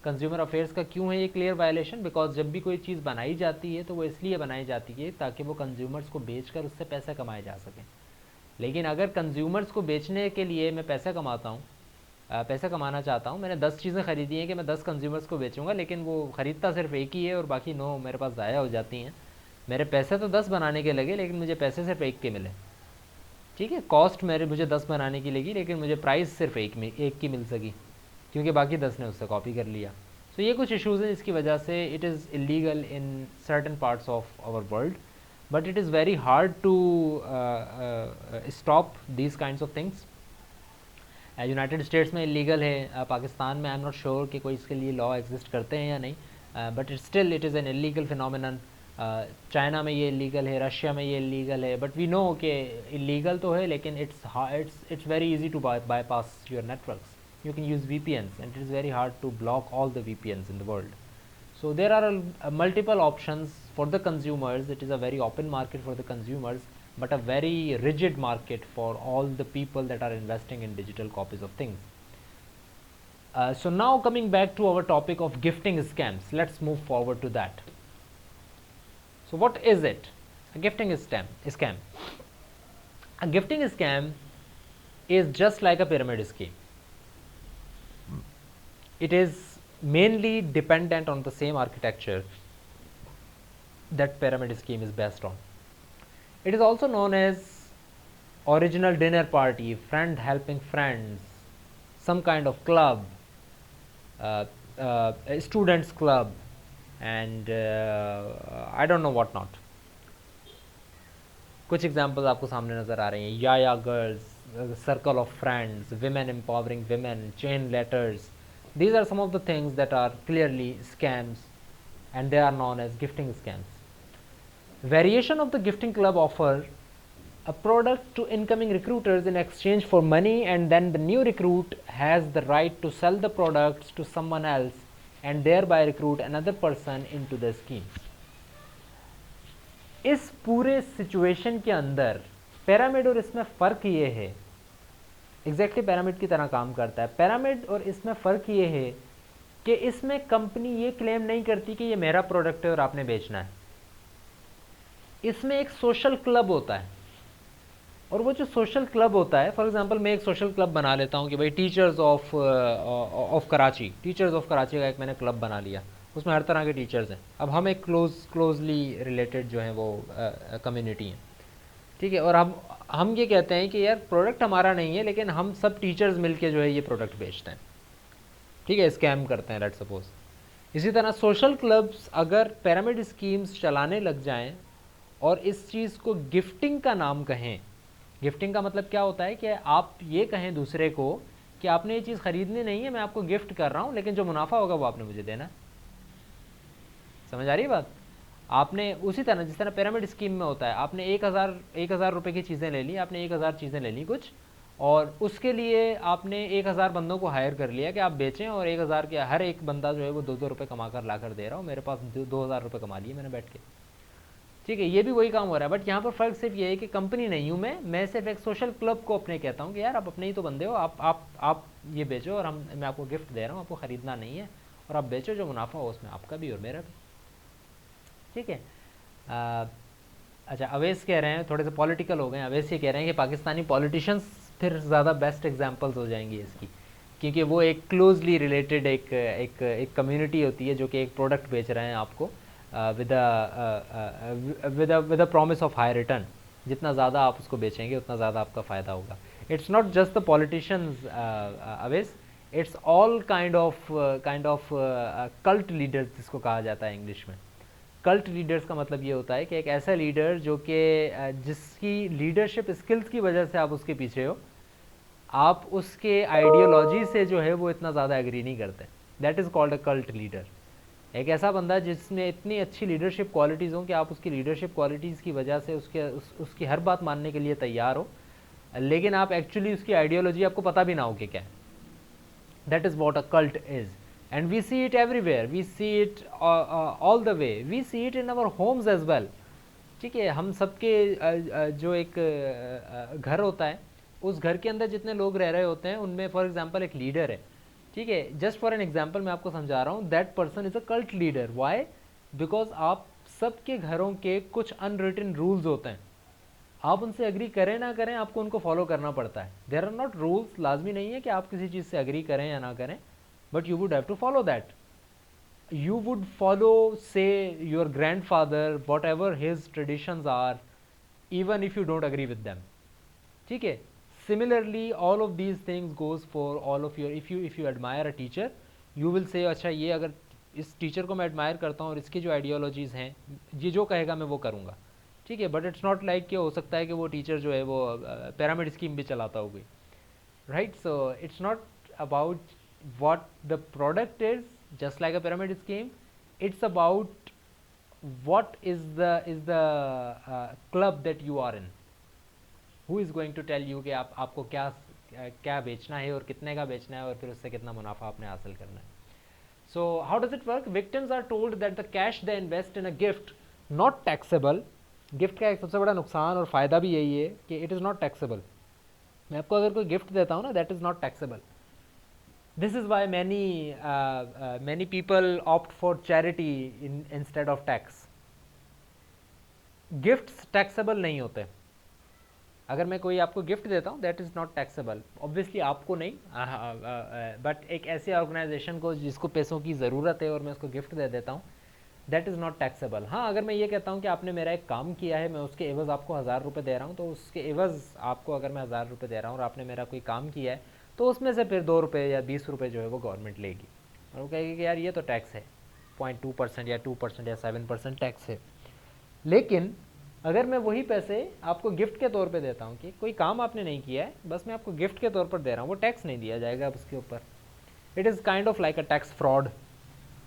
Consumer affairs का क्यों है ये क्लियर वायलेशन? बिकॉज जब भी कोई चीज़ बनाई जाती है तो वो इसलिए बनाई जाती है ताकि वो कंज्यूमर्स को बेचकर उससे पैसे कमाए जा सकें. लेकिन अगर कंज्यूमर्स को बेचने के लिए मैं पैसा कमाना चाहता हूँ, मैंने 10 चीज़ें खरीदी हैं कि मैं 10 कंज्यूमर्स को बेचूंगा, लेकिन वो ख़रीदता सिर्फ एक ही है और बाकी 9 मेरे पास ज़ाया हो जाती हैं. मेरे पैसे तो 10 बनाने के लगे, लेकिन मुझे पैसे सिर्फ एक के मिले. ठीक है. कॉस्ट मुझे 10 बनाने की लगी, लेकिन मुझे प्राइस सिर्फ एक की मिल सकी, क्योंकि बाकी 10 ने उससे कॉपी कर लिया. तो ये कुछ इश्यूज़ हैं जिसकी वजह से it is illegal in certain parts of our world, but it is very hard to stop these kinds of things. United States में इलीगल है, पाकिस्तान में आई एम नॉट श्योर कि कोई इसके लिए लॉ एग्जिस्ट करते हैं या नहीं, but still it is an illegal phenomenon. China में ये इलीगल है, रशिया में ये इलीगल है, बट वी नो कि इलीगल तो है, लेकिन it's very easy to bypass your networks. You can use VPNs, and it is very hard to block all the VPNs in the world. So there are multiple options for the consumers. It is a very open market for the consumers, but a very rigid market for all the people that are investing in digital copies of things. So now coming back to our topic of gifting scams, let's move forward to that. So what is it? A gifting scam. A gifting scam is just like a pyramid scheme. It is mainly dependent on the same architecture that pyramid scheme is based on. It is also known as original dinner party, friend helping friends, some kind of club, a students club, and I don't know what not. कुछ examples आपको सामने नज़र आ रही हैं. या girls, circle of friends, women empowering women, chain letters. These are some of the things that are clearly scams, and they are known as gifting scams. Variation of the gifting club offer a product to incoming recruiters in exchange for money, and then the new recruit has the right to sell the products to someone else and thereby recruit another person into the scheme. इस पूरे situation के अंदर pyramid और इसमें फ़र्क ये है, exactly pyramid की तरह काम करता है. पिरामिड और इसमें फ़र्क ये है कि इसमें कंपनी ये क्लेम नहीं करती कि ये मेरा प्रोडक्ट है और आपने बेचना है. इसमें एक सोशल क्लब होता है, और वो जो सोशल क्लब होता है, फॉर एग्जांपल मैं एक सोशल क्लब बना लेता हूँ कि भाई टीचर्स ऑफ कराची का एक मैंने क्लब बना लिया, उसमें हर तरह के टीचर्स हैं. अब हम एक क्लोजली रिलेटेड जो हैं वो कम्युनिटी हैं. ठीक है. और हम ये कहते हैं कि यार प्रोडक्ट हमारा नहीं है, लेकिन हम सब टीचर्स मिलके जो है ये प्रोडक्ट बेचते हैं. ठीक है. स्कैम करते हैं, लेट्स सपोज. इसी तरह सोशल क्लब्स अगर पिरामिड स्कीम्स चलाने लग जाएं और इस चीज़ को गिफ्टिंग का नाम कहें. गिफ्टिंग का मतलब क्या होता है कि आप ये कहें दूसरे को कि आपने ये चीज़ ख़रीदनी नहीं है, मैं आपको गिफ्ट कर रहा हूँ, लेकिन जो मुनाफा होगा वो आपने मुझे देना. समझ आ रही है बात? आपने उसी तरह जिस तरह पिरामिड स्कीम में होता है, आपने 1000 रुपये की चीज़ें ले ली, आपने 1000 चीज़ें ले ली कुछ, और उसके लिए आपने 1000 बंदों को हायर कर लिया कि आप बेचें, और 1000 के हर एक बंदा जो है वो 2-2 रुपये कमा कर ला कर दे रहा हूँ, मेरे पास 2000 रुपये कमा लिए मैंने बैठ के. ठीक है, ये भी वही काम हो रहा है, बट यहाँ पर फ़र्क सिर्फ ये है कि कंपनी नहीं हूँ मैं सिर्फ एक सोशल क्लब को अपने कहता हूँ कि यार आप अपने ही तो बंदे हो, आप ये बेचो और मैं आपको गिफ्ट दे रहा हूँ, आपको ख़रीदना नहीं है, और आप बेचो, जो मुनाफा हो उसमें आपका भी और मेरा भी। ठीक है। अच्छा, अवैस कह रहे हैं, थोड़े से पॉलिटिकल हो गए, अवैस ये कह रहे हैं कि पाकिस्तानी पॉलिटिशियंस फिर ज़्यादा बेस्ट एग्जांपल्स हो जाएंगी इसकी, क्योंकि वो एक क्लोजली रिलेटेड एक कम्युनिटी होती है जो कि एक प्रोडक्ट बेच रहे हैं आपको with a promise of high return. जितना ज़्यादा आप उसको बेचेंगे उतना ज़्यादा आपका फ़ायदा होगा। It's not just the politicians अवेस, it's all kind of cult leaders जिसको कहा जाता है इंग्लिश में। कल्ट लीडर्स का मतलब ये होता है कि एक ऐसा लीडर जो कि जिसकी लीडरशिप स्किल्स की वजह से आप उसके पीछे हो, आप उसके आइडियोलॉजी से जो है वो इतना ज़्यादा एग्री नहीं करते। That is called a cult leader. एक ऐसा बंदा जिसमें इतनी अच्छी लीडरशिप क्वालिटीज़ हों कि आप उसकी लीडरशिप क्वालिटीज़ की वजह से उसकी हर बात मानने के लिए तैयार हो, लेकिन आप एक्चुअली उसकी आइडियोलॉजी आपको पता भी ना हो कि क्या है। That is what a cult is, and we see it everywhere, we see it all the way, we see it in our homes as well. ठीक है, हम सबके जो एक घर होता है, उस घर के अंदर जितने लोग रह रहे होते हैं उनमें फॉर एग्जांपल एक लीडर है। ठीक है, जस्ट फॉर एन एग्जांपल मैं आपको समझा रहा हूँ, that person is a cult leader. Why? Because आप सबके घरों के कुछ अनरिटन रूल्स होते हैं, आप उनसे एग्री करें ना करें आपको उनको फॉलो करना पड़ता है। देयर आर नॉट रूल्स, लाजमी नहीं है कि आप किसी चीज़ से एग्री करें या ना करें, but you would have to follow that. You would follow, say, your grandfather, whatever his traditions are, even if you don't agree with them. ठीक है, similarly all of these things goes for all of your, if you admire a teacher, you will say अच्छा ये अगर इस teacher को मैं admire करता हूँ और इसकी जो आइडियोलॉजीज़ हैं, ये जो कहेगा मैं वो करूँगा। ठीक है, बट इट्स नॉट लाइक कि हो सकता है कि वो टीचर जो है वो पिरामिड स्कीम भी चलाता होगी, right? So it's not about what the product is, just like a pyramid scheme. It's about what is the club that you are in, who is going to tell you कि आपको क्या बेचना है और कितने का बेचना है और फिर उससे कितना मुनाफा आपने हासिल करना है। So how does it work? Victims are told that the cash they invest in a gift not taxable. Gift का एक सबसे बड़ा नुकसान और फ़ायदा भी यही है कि इट इज़ नॉट टैक्सेबल। मैं आपको अगर कोई गिफ्ट देता हूँ ना, that is not taxable. This is why many people opt for charity instead of tax. Gifts taxable नहीं होते। अगर मैं कोई आपको गिफ्ट देता हूँ that is not taxable, obviously आपको नहीं, बट एक ऐसे ऑर्गेनाइजेशन को जिसको पैसों की ज़रूरत है और मैं उसको गिफ्ट दे देता हूँ, दैट इज़ नॉट टैक्सेबल। हाँ, अगर मैं ये कहता हूँ कि आपने मेरा एक काम किया है, मैं उसके एवज़ आपको 1000 रुपये दे रहा हूँ, तो उसके एवज़ आपको अगर मैं 1000 रुपये दे रहा हूँ और आपने मेरा कोई काम किया है, तो उसमें से फिर 2 रुपये या 20 रुपये जो है वो गवर्नमेंट लेगी और वो कहेगी कि यार ये तो टैक्स है, 0.2% या 2% या 7% टैक्स है। लेकिन अगर मैं वही पैसे आपको गिफ्ट के तौर पे देता हूँ कि कोई काम आपने नहीं किया है, बस मैं आपको गिफ्ट के तौर पर दे रहा हूँ, वो टैक्स नहीं दिया जाएगा अब उसके ऊपर। It is kind of like a tax fraud.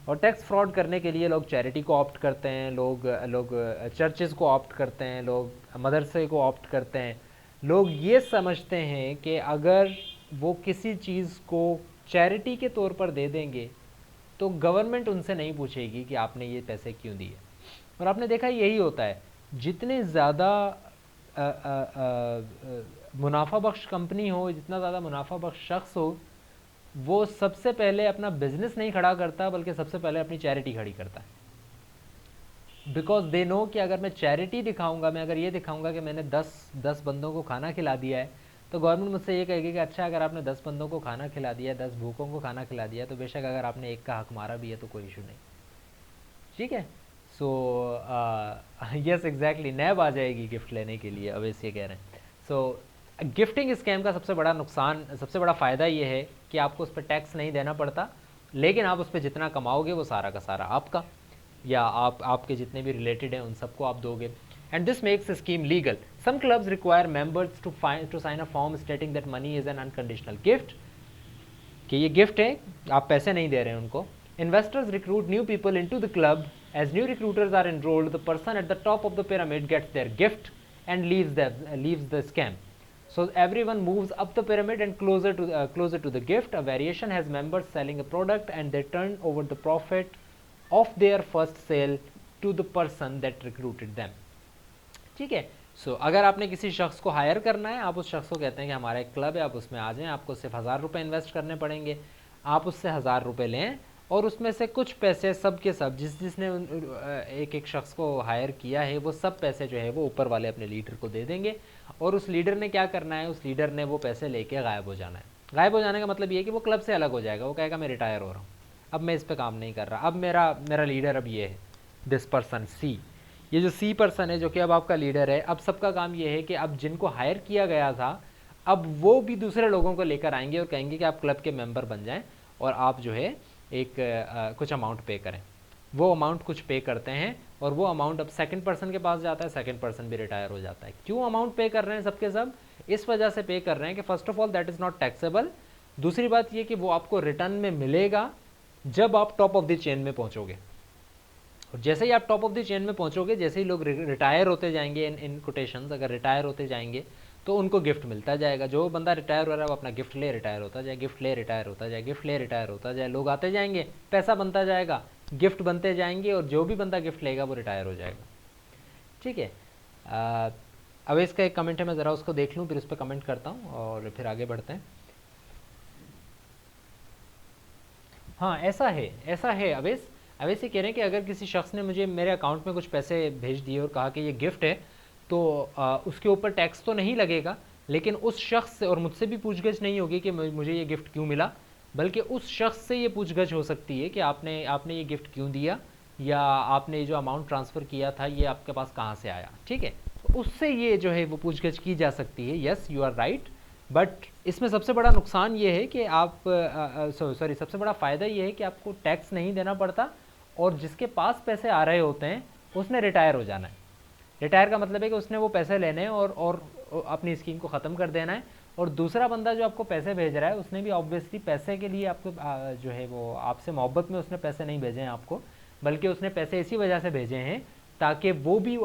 और टैक्स फ्रॉड करने के लिए लोग चैरिटी को ऑप्ट करते हैं, लोग चर्चेज़ को ऑप्ट करते हैं, लोग मदरसे को ऑप्ट करते हैं। लोग ये समझते हैं कि अगर वो किसी चीज़ को चैरिटी के तौर पर दे देंगे तो गवर्नमेंट उनसे नहीं पूछेगी कि आपने ये पैसे क्यों दिए। और आपने देखा यही होता है, जितने ज़्यादा मुनाफा बख्श कंपनी हो, जितना ज़्यादा मुनाफा बख्श शख्स हो, वो सबसे पहले अपना बिजनेस नहीं खड़ा करता बल्कि सबसे पहले अपनी चैरिटी खड़ी करता है। बिकॉज दे नो कि अगर मैं चैरिटी दिखाऊंगा, मैं अगर ये दिखाऊंगा कि मैंने 10 बंदों को खाना खिला दिया है, तो गवर्नमेंट मुझसे ये कहेगी कि अच्छा अगर आपने 10 बंदों को खाना खिला दिया है, 10 भूखों को खाना खिला दिया, तो बेशक अगर आपने एक का हक मारा भी है तो कोई इशू नहीं। ठीक है, सो यस एग्जैक्टली, नैब आ जाएगी गिफ्ट लेने के लिए, अब ये कह रहे हैं। सो गिफ्टिंग स्कैम का सबसे बड़ा नुकसान, सबसे बड़ा फ़ायदा ये है कि आपको उस पर टैक्स नहीं देना पड़ता, लेकिन आप उस पर जितना कमाओगे वो सारा का सारा आपका, या आपके जितने भी रिलेटेड हैं उन सबको आप दोगे। And this makes the scheme legal. Some clubs require members to sign a form stating that money is an unconditional gift, कि ये गिफ्ट है, आप पैसे नहीं दे रहे हैं उनको। Investors recruit new people into the club. As new recruiters are enrolled, the person at the top of the pyramid gets their gift and leaves the scam. So everyone moves up the pyramid and closer to the gift. A variation has members selling a product and they turn over the profit of their first sale to the person that recruited them. ठीक है। सो अगर आपने किसी शख्स को higher करना है, आप उस शख्स को कहते हैं कि हमारा एक क्लब है, आप उसमें आ जाएं, आपको सिर्फ 1000 रुपये इन्वेस्ट करने पड़ेंगे। आप उससे 1000 रुपये लें और उसमें से कुछ पैसे सब के सब जिसने एक एक शख्स को हायर किया है, वो सब पैसे जो है वो ऊपर वाले अपने लीडर को दे देंगे। और उस लीडर ने क्या करना है, उस लीडर ने वो पैसे लेके गायब हो जाना है। गायब हो जाने का मतलब ये है कि वो क्लब से अलग हो जाएगा। वो कहेगा मैं रिटायर हो रहा हूँ, अब मैं इस पर काम नहीं कर रहा, अब मेरा लीडर अब ये है, दिस पर्सन सी। ये जो सी पर्सन है जो कि अब आपका लीडर है, अब सबका काम ये है कि अब जिनको हायर किया गया था, अब वो भी दूसरे लोगों को लेकर आएंगे और कहेंगे कि आप क्लब के मेंबर बन जाएं और आप जो है एक कुछ अमाउंट पे करें। वो अमाउंट कुछ पे करते हैं और वो अमाउंट अब सेकंड पर्सन के पास जाता है, सेकंड पर्सन भी रिटायर हो जाता है। क्यों अमाउंट पे कर रहे हैं सबके सब? इस वजह से पे कर रहे हैं कि first of all that is not taxable. दूसरी बात ये कि वो आपको रिटर्न में मिलेगा जब आप टॉप ऑफ द चेन में पहुंचोगे। और जैसे ही आप टॉप ऑफ द चेन में पहुंचोगे, जैसे ही लोग रिटायर होते जाएंगे, इन कोटेशंस अगर रिटायर होते जाएंगे तो उनको गिफ्ट मिलता जाएगा। जो बंदा रिटायर हो रहा है वो अपना गिफ्ट ले रिटायर होता जाए, गिफ्ट ले रिटायर होता जाए, गिफ्ट ले रिटायर होता जाए। लोग आते जाएंगे, पैसा बनता जाएगा, गिफ्ट बनते जाएंगे और जो भी बंदा गिफ्ट लेगा वो रिटायर हो जाएगा। ठीक है। अब इसका एक कमेंट है, मैं ज़रा उसको देख लूँ फिर उस पर कमेंट करता हूँ और फिर आगे बढ़ते हैं। हाँ ऐसा है अवेश ये कह रहे हैं कि अगर किसी शख्स ने मुझे मेरे अकाउंट में कुछ पैसे भेज दिए और कहा कि ये गिफ्ट है, तो उसके ऊपर टैक्स तो नहीं लगेगा, लेकिन उस शख्स से और मुझसे भी पूछगछ नहीं होगी कि मुझे ये गिफ्ट क्यों मिला, बल्कि उस शख्स से ये पूछगछ हो सकती है कि आपने ये गिफ्ट क्यों दिया, या आपने जो अमाउंट ट्रांसफ़र किया था ये आपके पास कहाँ से आया। ठीक है, तो उससे ये जो है वो पूछगछ की जा सकती है। Yes you are right, but इसमें सबसे बड़ा नुकसान ये है कि सबसे बड़ा फ़ायदा ये है कि आपको टैक्स नहीं देना पड़ता और जिसके पास पैसे आ रहे होते हैं उसने रिटायर हो जाना है। रिटायर का मतलब है कि उसने वो पैसे लेने हैं और अपनी स्कीम को ख़त्म कर देना है। और दूसरा बंदा जो आपको पैसे भेज रहा है उसने भी ऑब्वियसली पैसे के लिए आपको जो है वो आपसे मोहब्बत में उसने पैसे नहीं भेजे हैं आपको, बल्कि उसने पैसे इसी वजह से भेजे हैं ताकि वो भी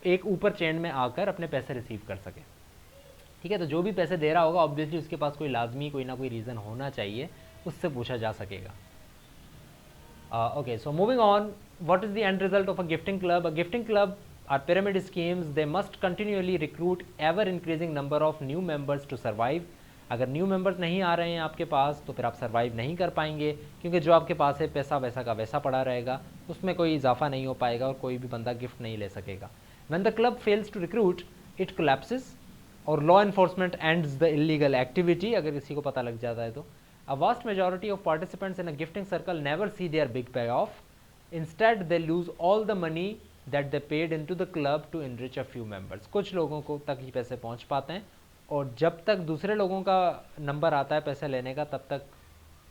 एक ऊपर चेन में आकर अपने पैसे रिसीव कर सके। ठीक है, तो जो भी पैसे दे रहा होगा ऑब्वियसली उसके पास कोई लाजमी कोई ना कोई रीज़न होना चाहिए, उससे पूछा जा सकेगा। Okay, so moving on, what is the end result of a gifting club? A gifting club are pyramid schemes. They must continually recruit ever increasing number of new members to survive. अगर new members नहीं आ रहे हैं आपके पास तो फिर आप survive नहीं कर पाएंगे, क्योंकि जो आपके पास है पैसा वैसा का वैसा पड़ा रहेगा, उसमें कोई इजाफा नहीं हो पाएगा और कोई भी बंदा गिफ्ट नहीं ले सकेगा। When the club fails to recruit, it collapses और law enforcement ends the illegal activity, अगर किसी को पता लग जाता है तो। A vast majority of participants in a gifting circle never see their big payoff. Instead, they lose all the money that they paid into the club to enrich a few members. कुछ लोगों को तक ही पैसे पहुंच पाते हैं और जब तक दूसरे लोगों का नंबर आता है पैसे लेने का तब तक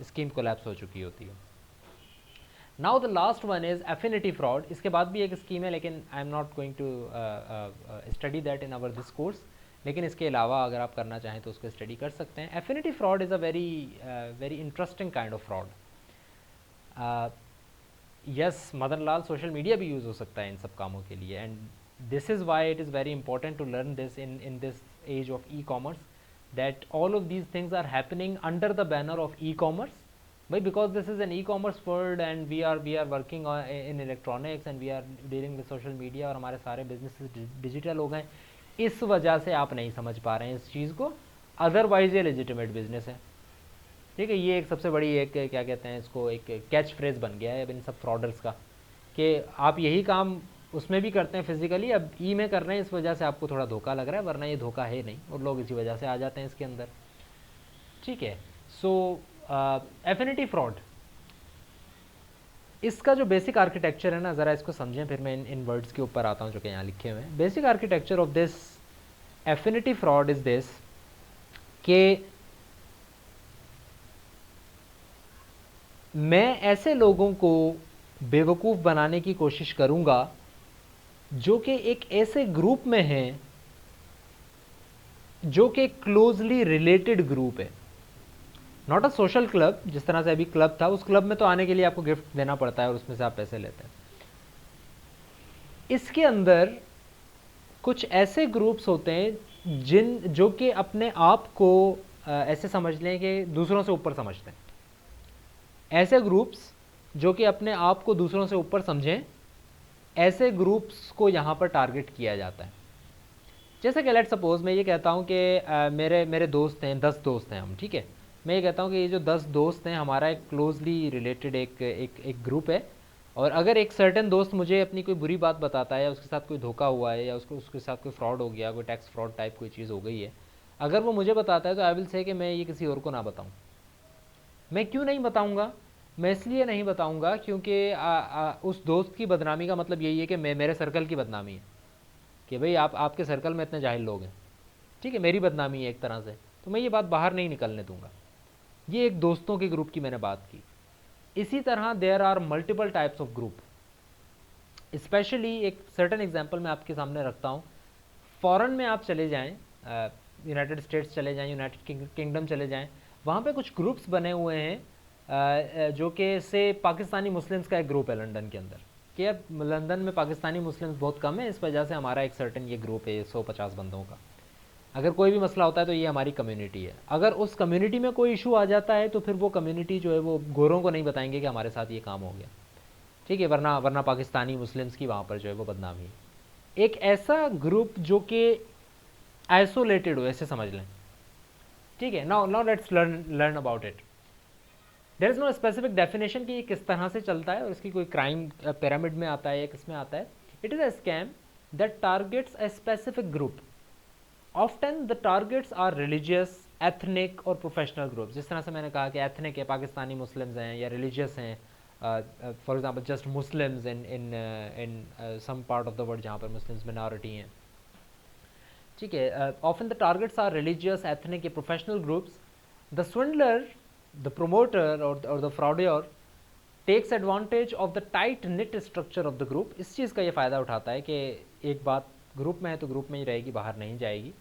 स्कीम कोलैप्स हो चुकी होती है। Now the last one is affinity fraud. इसके बाद भी एक स्कीम है लेकिन I am not going to study that in our this course. लेकिन इसके अलावा अगर आप करना चाहें तो उसको स्टडी कर सकते हैं। Affinity fraud is a very interesting kind of fraud. Yes, Madan Lal, social media भी यूज़ हो सकता है इन सब कामों के लिए, and this is why it is very important to learn this in this age of e commerce, that all of these things are happening under the banner of e commerce. भाई because this is an e commerce world and we are working in electronics and we are dealing with social media और हमारे सारे business digital हो गए, इस वजह से आप नहीं समझ पा रहे हैं इस चीज़ को। अदरवाइज ये लेजिटिमेट बिजनेस है। ठीक है, ये एक सबसे बड़ी एक क्या कहते हैं इसको, एक कैच फ्रेज बन गया है अब इन सब फ्रॉडर्स का कि आप यही काम उसमें भी करते हैं फिजिकली, अब ई में कर रहे हैं, इस वजह से आपको थोड़ा धोखा लग रहा है, वरना ये धोखा है नहीं और लोग इसी वजह से आ जाते हैं इसके अंदर। ठीक है, सो एफिनिटी फ्रॉड, इसका जो बेसिक आर्किटेक्चर है ना, ज़रा इसको समझें फिर मैं इन वर्ड्स के ऊपर आता हूँ जो कि यहाँ लिखे हुए हैं। Basic architecture of this affinity fraud is this कि मैं ऐसे लोगों को बेवकूफ़ बनाने की कोशिश करूँगा जो कि एक ऐसे ग्रुप में हैं जो कि क्लोजली रिलेटेड ग्रुप है, नॉट अ सोशल क्लब। जिस तरह से अभी क्लब था, उस क्लब में तो आने के लिए आपको गिफ्ट देना पड़ता है और उसमें से आप पैसे लेते हैं। इसके अंदर कुछ ऐसे ग्रुप्स होते हैं जो कि अपने आप को ऐसे समझ लें कि दूसरों से ऊपर समझते हैं। ऐसे ग्रुप्स जो कि अपने आप को दूसरों से ऊपर समझें, ऐसे ग्रुप्स को यहाँ पर टारगेट किया जाता है। जैसे कि लेट्स सपोज मैं ये कहता हूँ कि मेरे मेरे दोस्त हैं, 10 दोस्त हैं हम, ठीक है। मैं ये कहता हूँ कि ये जो 10 दोस्त हैं हमारा एक क्लोजली रिलेटेड एक ग्रुप है, और अगर एक सर्टेन दोस्त मुझे अपनी कोई बुरी बात बताता है, या उसके साथ कोई धोखा हुआ है, या उसके साथ कोई फ्रॉड हो गया, कोई टैक्स फ्रॉड टाइप कोई चीज़ हो गई है, अगर वो मुझे बताता है तो आई विल से कि मैं ये किसी और को ना बताऊँ। मैं क्यों नहीं बताऊँगा? मैं इसलिए नहीं बताऊँगा क्योंकि उस दोस्त की बदनामी का मतलब यही है कि मेरे सर्कल की बदनामी है, कि भाई आपके सर्कल में इतने जाहिल लोग हैं, ठीक है, मेरी बदनामी है एक तरह से, तो मैं ये बात बाहर नहीं निकलने दूंगा। ये एक दोस्तों के ग्रुप की मैंने बात की। इसी तरह there are multiple types of group. Specially एक सर्टेन एग्जांपल मैं आपके सामने रखता हूँ। फॉरेन में आप चले जाएं, यूनाइटेड स्टेट्स चले जाएं, यूनाइटेड किंगडम चले जाएं, वहाँ पे कुछ ग्रुप्स बने हुए हैं, जो कि से पाकिस्तानी मुस्लिम्स का एक ग्रुप है लंदन के अंदर, कि अब लंदन में पाकिस्तानी मुस्लिम्स बहुत कम है, इस वजह से हमारा एक सर्टेन ये ग्रुप है 150 बंदों का। अगर कोई भी मसला होता है तो ये हमारी कम्युनिटी है। अगर उस कम्युनिटी में कोई इशू आ जाता है तो फिर वो कम्युनिटी जो है वो गोरों को नहीं बताएंगे कि हमारे साथ ये काम हो गया, ठीक है, वरना पाकिस्तानी मुस्लिम्स की वहाँ पर जो है वो बदनामी है। एक ऐसा ग्रुप जो कि आइसोलेटेड हो, ऐसे समझ लें, ठीक है। Now let's learn about it. There is no specific definition कि ये किस तरह से चलता है और इसकी कोई क्राइम पिरामिड में आता है या किस में आता है। It is a scam that targets a specific group. Often the targets are religious, ethnic और प्रोफेशनल ग्रुप। जिस तरह से मैंने कहा कि एथनिक है, पाकिस्तानी मुस्लिम्स हैं, या रिलीजियस हैं, for example just Muslims in some part of the world जहाँ पर मुस्लिम्स मिनॉरिटी हैं, ठीक है। Often the targets are religious, ethnic, professional groups. The swindler, the promoter और the fraudster takes advantage of the tight knit structure of the group. इस चीज़ का ये फ़ायदा उठाता है कि एक बात ग्रुप में है तो ग्रुप में ही रहेगी, बाहर नहीं जाएगी।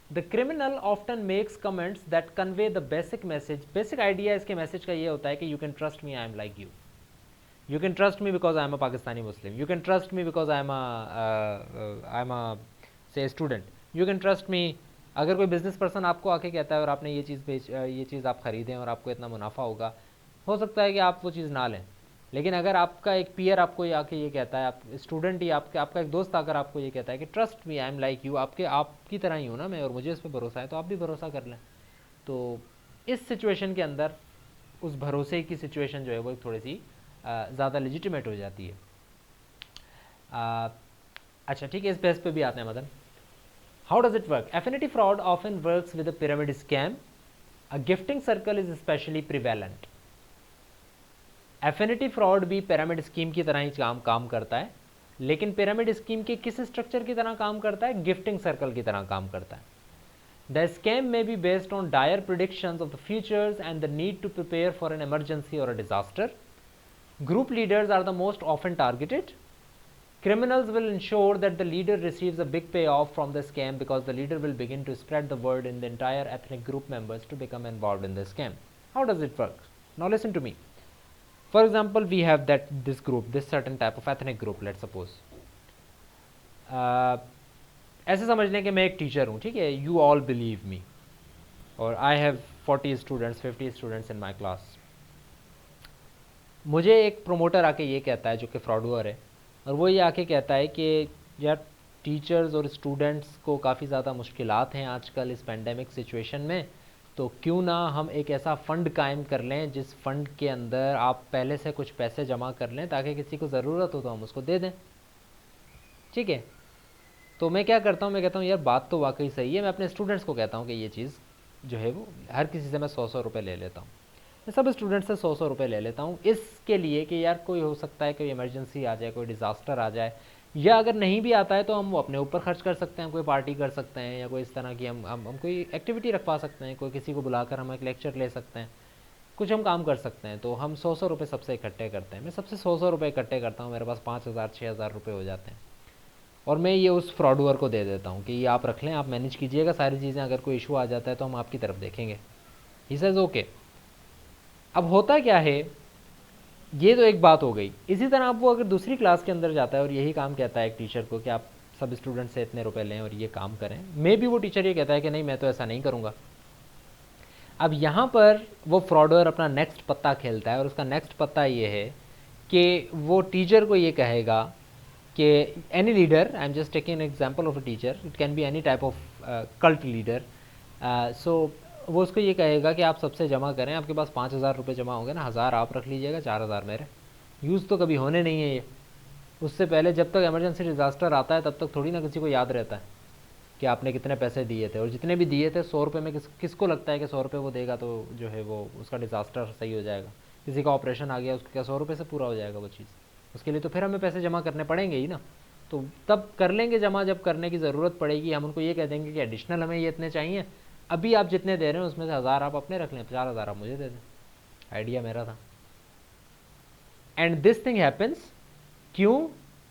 The criminal often makes comments that convey the basic message. Basic idea इसके मैसेज का ये होता है कि you can trust me, I am like you, you can trust me because I am a Pakistani Muslim, you can trust me because I am a say student, you can trust me. अगर कोई business person आपको आके कहता है और आपने ये चीज़ आप ख़रीदें और आपको इतना मुनाफा होगा, हो सकता है कि आप वो चीज़ ना लें। लेकिन अगर आपका एक पीयर आपको आके ये कहता है, आप स्टूडेंट ही आपका एक दोस्त आकर आपको ये कहता है कि trust me, I am like you, आपकी तरह ही हूँ ना मैं, और मुझे इस पर भरोसा है, तो आप भी भरोसा कर लें। तो इस सिचुएशन के अंदर उस भरोसे की सिचुएशन जो है वो थोड़ी सी ज़्यादा लेजिटिमेट हो जाती है। अच्छा ठीक है, इस बेस पे भी आते हैं Madan. How does it work? Affinity fraud often works with a pyramid scam. A gifting circle is specially prevalent. Affinity fraud भी पिरामिड स्कीम की तरह ही काम करता है, लेकिन पिरामिड स्कीम के किस स्ट्रक्चर की तरह काम करता है? गिफ्टिंग सर्कल की तरह काम करता है। The scam may be based on dire predictions of the futures and the need to prepare for an emergency or a disaster. Group leaders are the most often targeted. Criminals will ensure that the leader receives a big payoff from the scam because the leader will begin to spread the word in the entire ethnic group members to become involved in the scam. How does it work? Now listen to me. For example, we have this group, this certain type of ethnic group, let's suppose. ऐसे समझ लें कि मैं एक teacher हूँ, ठीक है, you all believe me, और I have 40 students, 50 students in my class. मुझे एक प्रोमोटर आके ये कहता है, जो कि फ्रॉडवर है, और वो ये आके कहता है कि यार टीचर्स और स्टूडेंट्स को काफ़ी ज़्यादा मुश्किलात हैं आजकल इस पेंडेमिक सिचुएशन में, तो क्यों ना हम एक ऐसा फ़ंड कायम कर लें जिस फ़ंड के अंदर आप पहले से कुछ पैसे जमा कर लें ताकि किसी को ज़रूरत हो तो हम उसको दे दें, ठीक है। तो मैं क्या करता हूँ, मैं कहता हूँ यार बात तो वाकई सही है। मैं अपने स्टूडेंट्स को कहता हूँ कि ये चीज़ जो है वो हर किसी से मैं 100-100 रुपये ले लेता हूँ, मैं सब स्टूडेंट्स से 100-100 रुपये ले लेता हूँ, इसके लिए कि यार कोई हो सकता है कोई इमरजेंसी आ जाए, कोई डिज़ास्टर आ जाए, या अगर नहीं भी आता है तो हम वो अपने ऊपर खर्च कर सकते हैं, कोई पार्टी कर सकते हैं, या कोई इस तरह की हम कोई एक्टिविटी रखवा सकते हैं, कोई किसी को बुलाकर हम एक लेक्चर ले सकते हैं, कुछ हम काम कर सकते हैं। तो हम 100-100 रुपये सबसे इकट्ठे करते हैं। मैं सबसे 100-100 रुपये इकट्ठे करता हूँ, मेरे पास 5,000-6,000 रुपये हो जाते हैं, और मैं ये उस फ्रॉडवर को दे देता हूँ कि ये आप रख लें, आप मैनेज कीजिएगा सारी चीज़ें, अगर कोई इशू आ जाता है तो हम आपकी तरफ देखेंगे। He says okay. अब होता क्या है, ये तो एक बात हो गई। इसी तरह आप वो अगर दूसरी क्लास के अंदर जाता है और यही काम कहता है एक टीचर को कि आप सब स्टूडेंट से इतने रुपए लें और ये काम करें, मे बी वो टीचर ये कहता है कि नहीं मैं तो ऐसा नहीं करूँगा। अब यहाँ पर वो फ्रॉडर अपना नेक्स्ट पत्ता खेलता है, और उसका नेक्स्ट पत्ता ये है कि वो टीचर को ये कहेगा कि any leader, I am just taking an example of a teacher, it can be any type of cult leader, so वो उसको ये कहेगा कि आप सबसे जमा करें, आपके पास 5,000 रुपये जमा होंगे ना, 1,000 आप रख लीजिएगा, 4,000 मेरे, यूज़ तो कभी होने नहीं है ये। उससे पहले जब तक इमरजेंसी डिज़ास्टर आता है तब तक थोड़ी ना किसी को याद रहता है कि आपने कितने पैसे दिए थे, और जितने भी दिए थे 100 रुपये में किसको लगता है कि 100 रुपये वो देगा तो जो है वो उसका डिज़ास्टर सही हो जाएगा। किसी का ऑपरेशन आ गया, उसको क्या 100 रुपये से पूरा हो जाएगा वो चीज़? उसके लिए तो फिर हमें पैसे जमा करने पड़ेंगे ही ना। तो तब कर लेंगे जमा जब करने की ज़रूरत पड़ेगी। हम उनको ये कह देंगे कि एडिशनल हमें ये इतने चाहिए, अभी आप जितने दे रहे हैं उसमें से 1,000 आप अपने रख लें, 4,000 आप मुझे दे दें। आइडिया मेरा था। एंड दिस थिंग हैपन्स क्यों?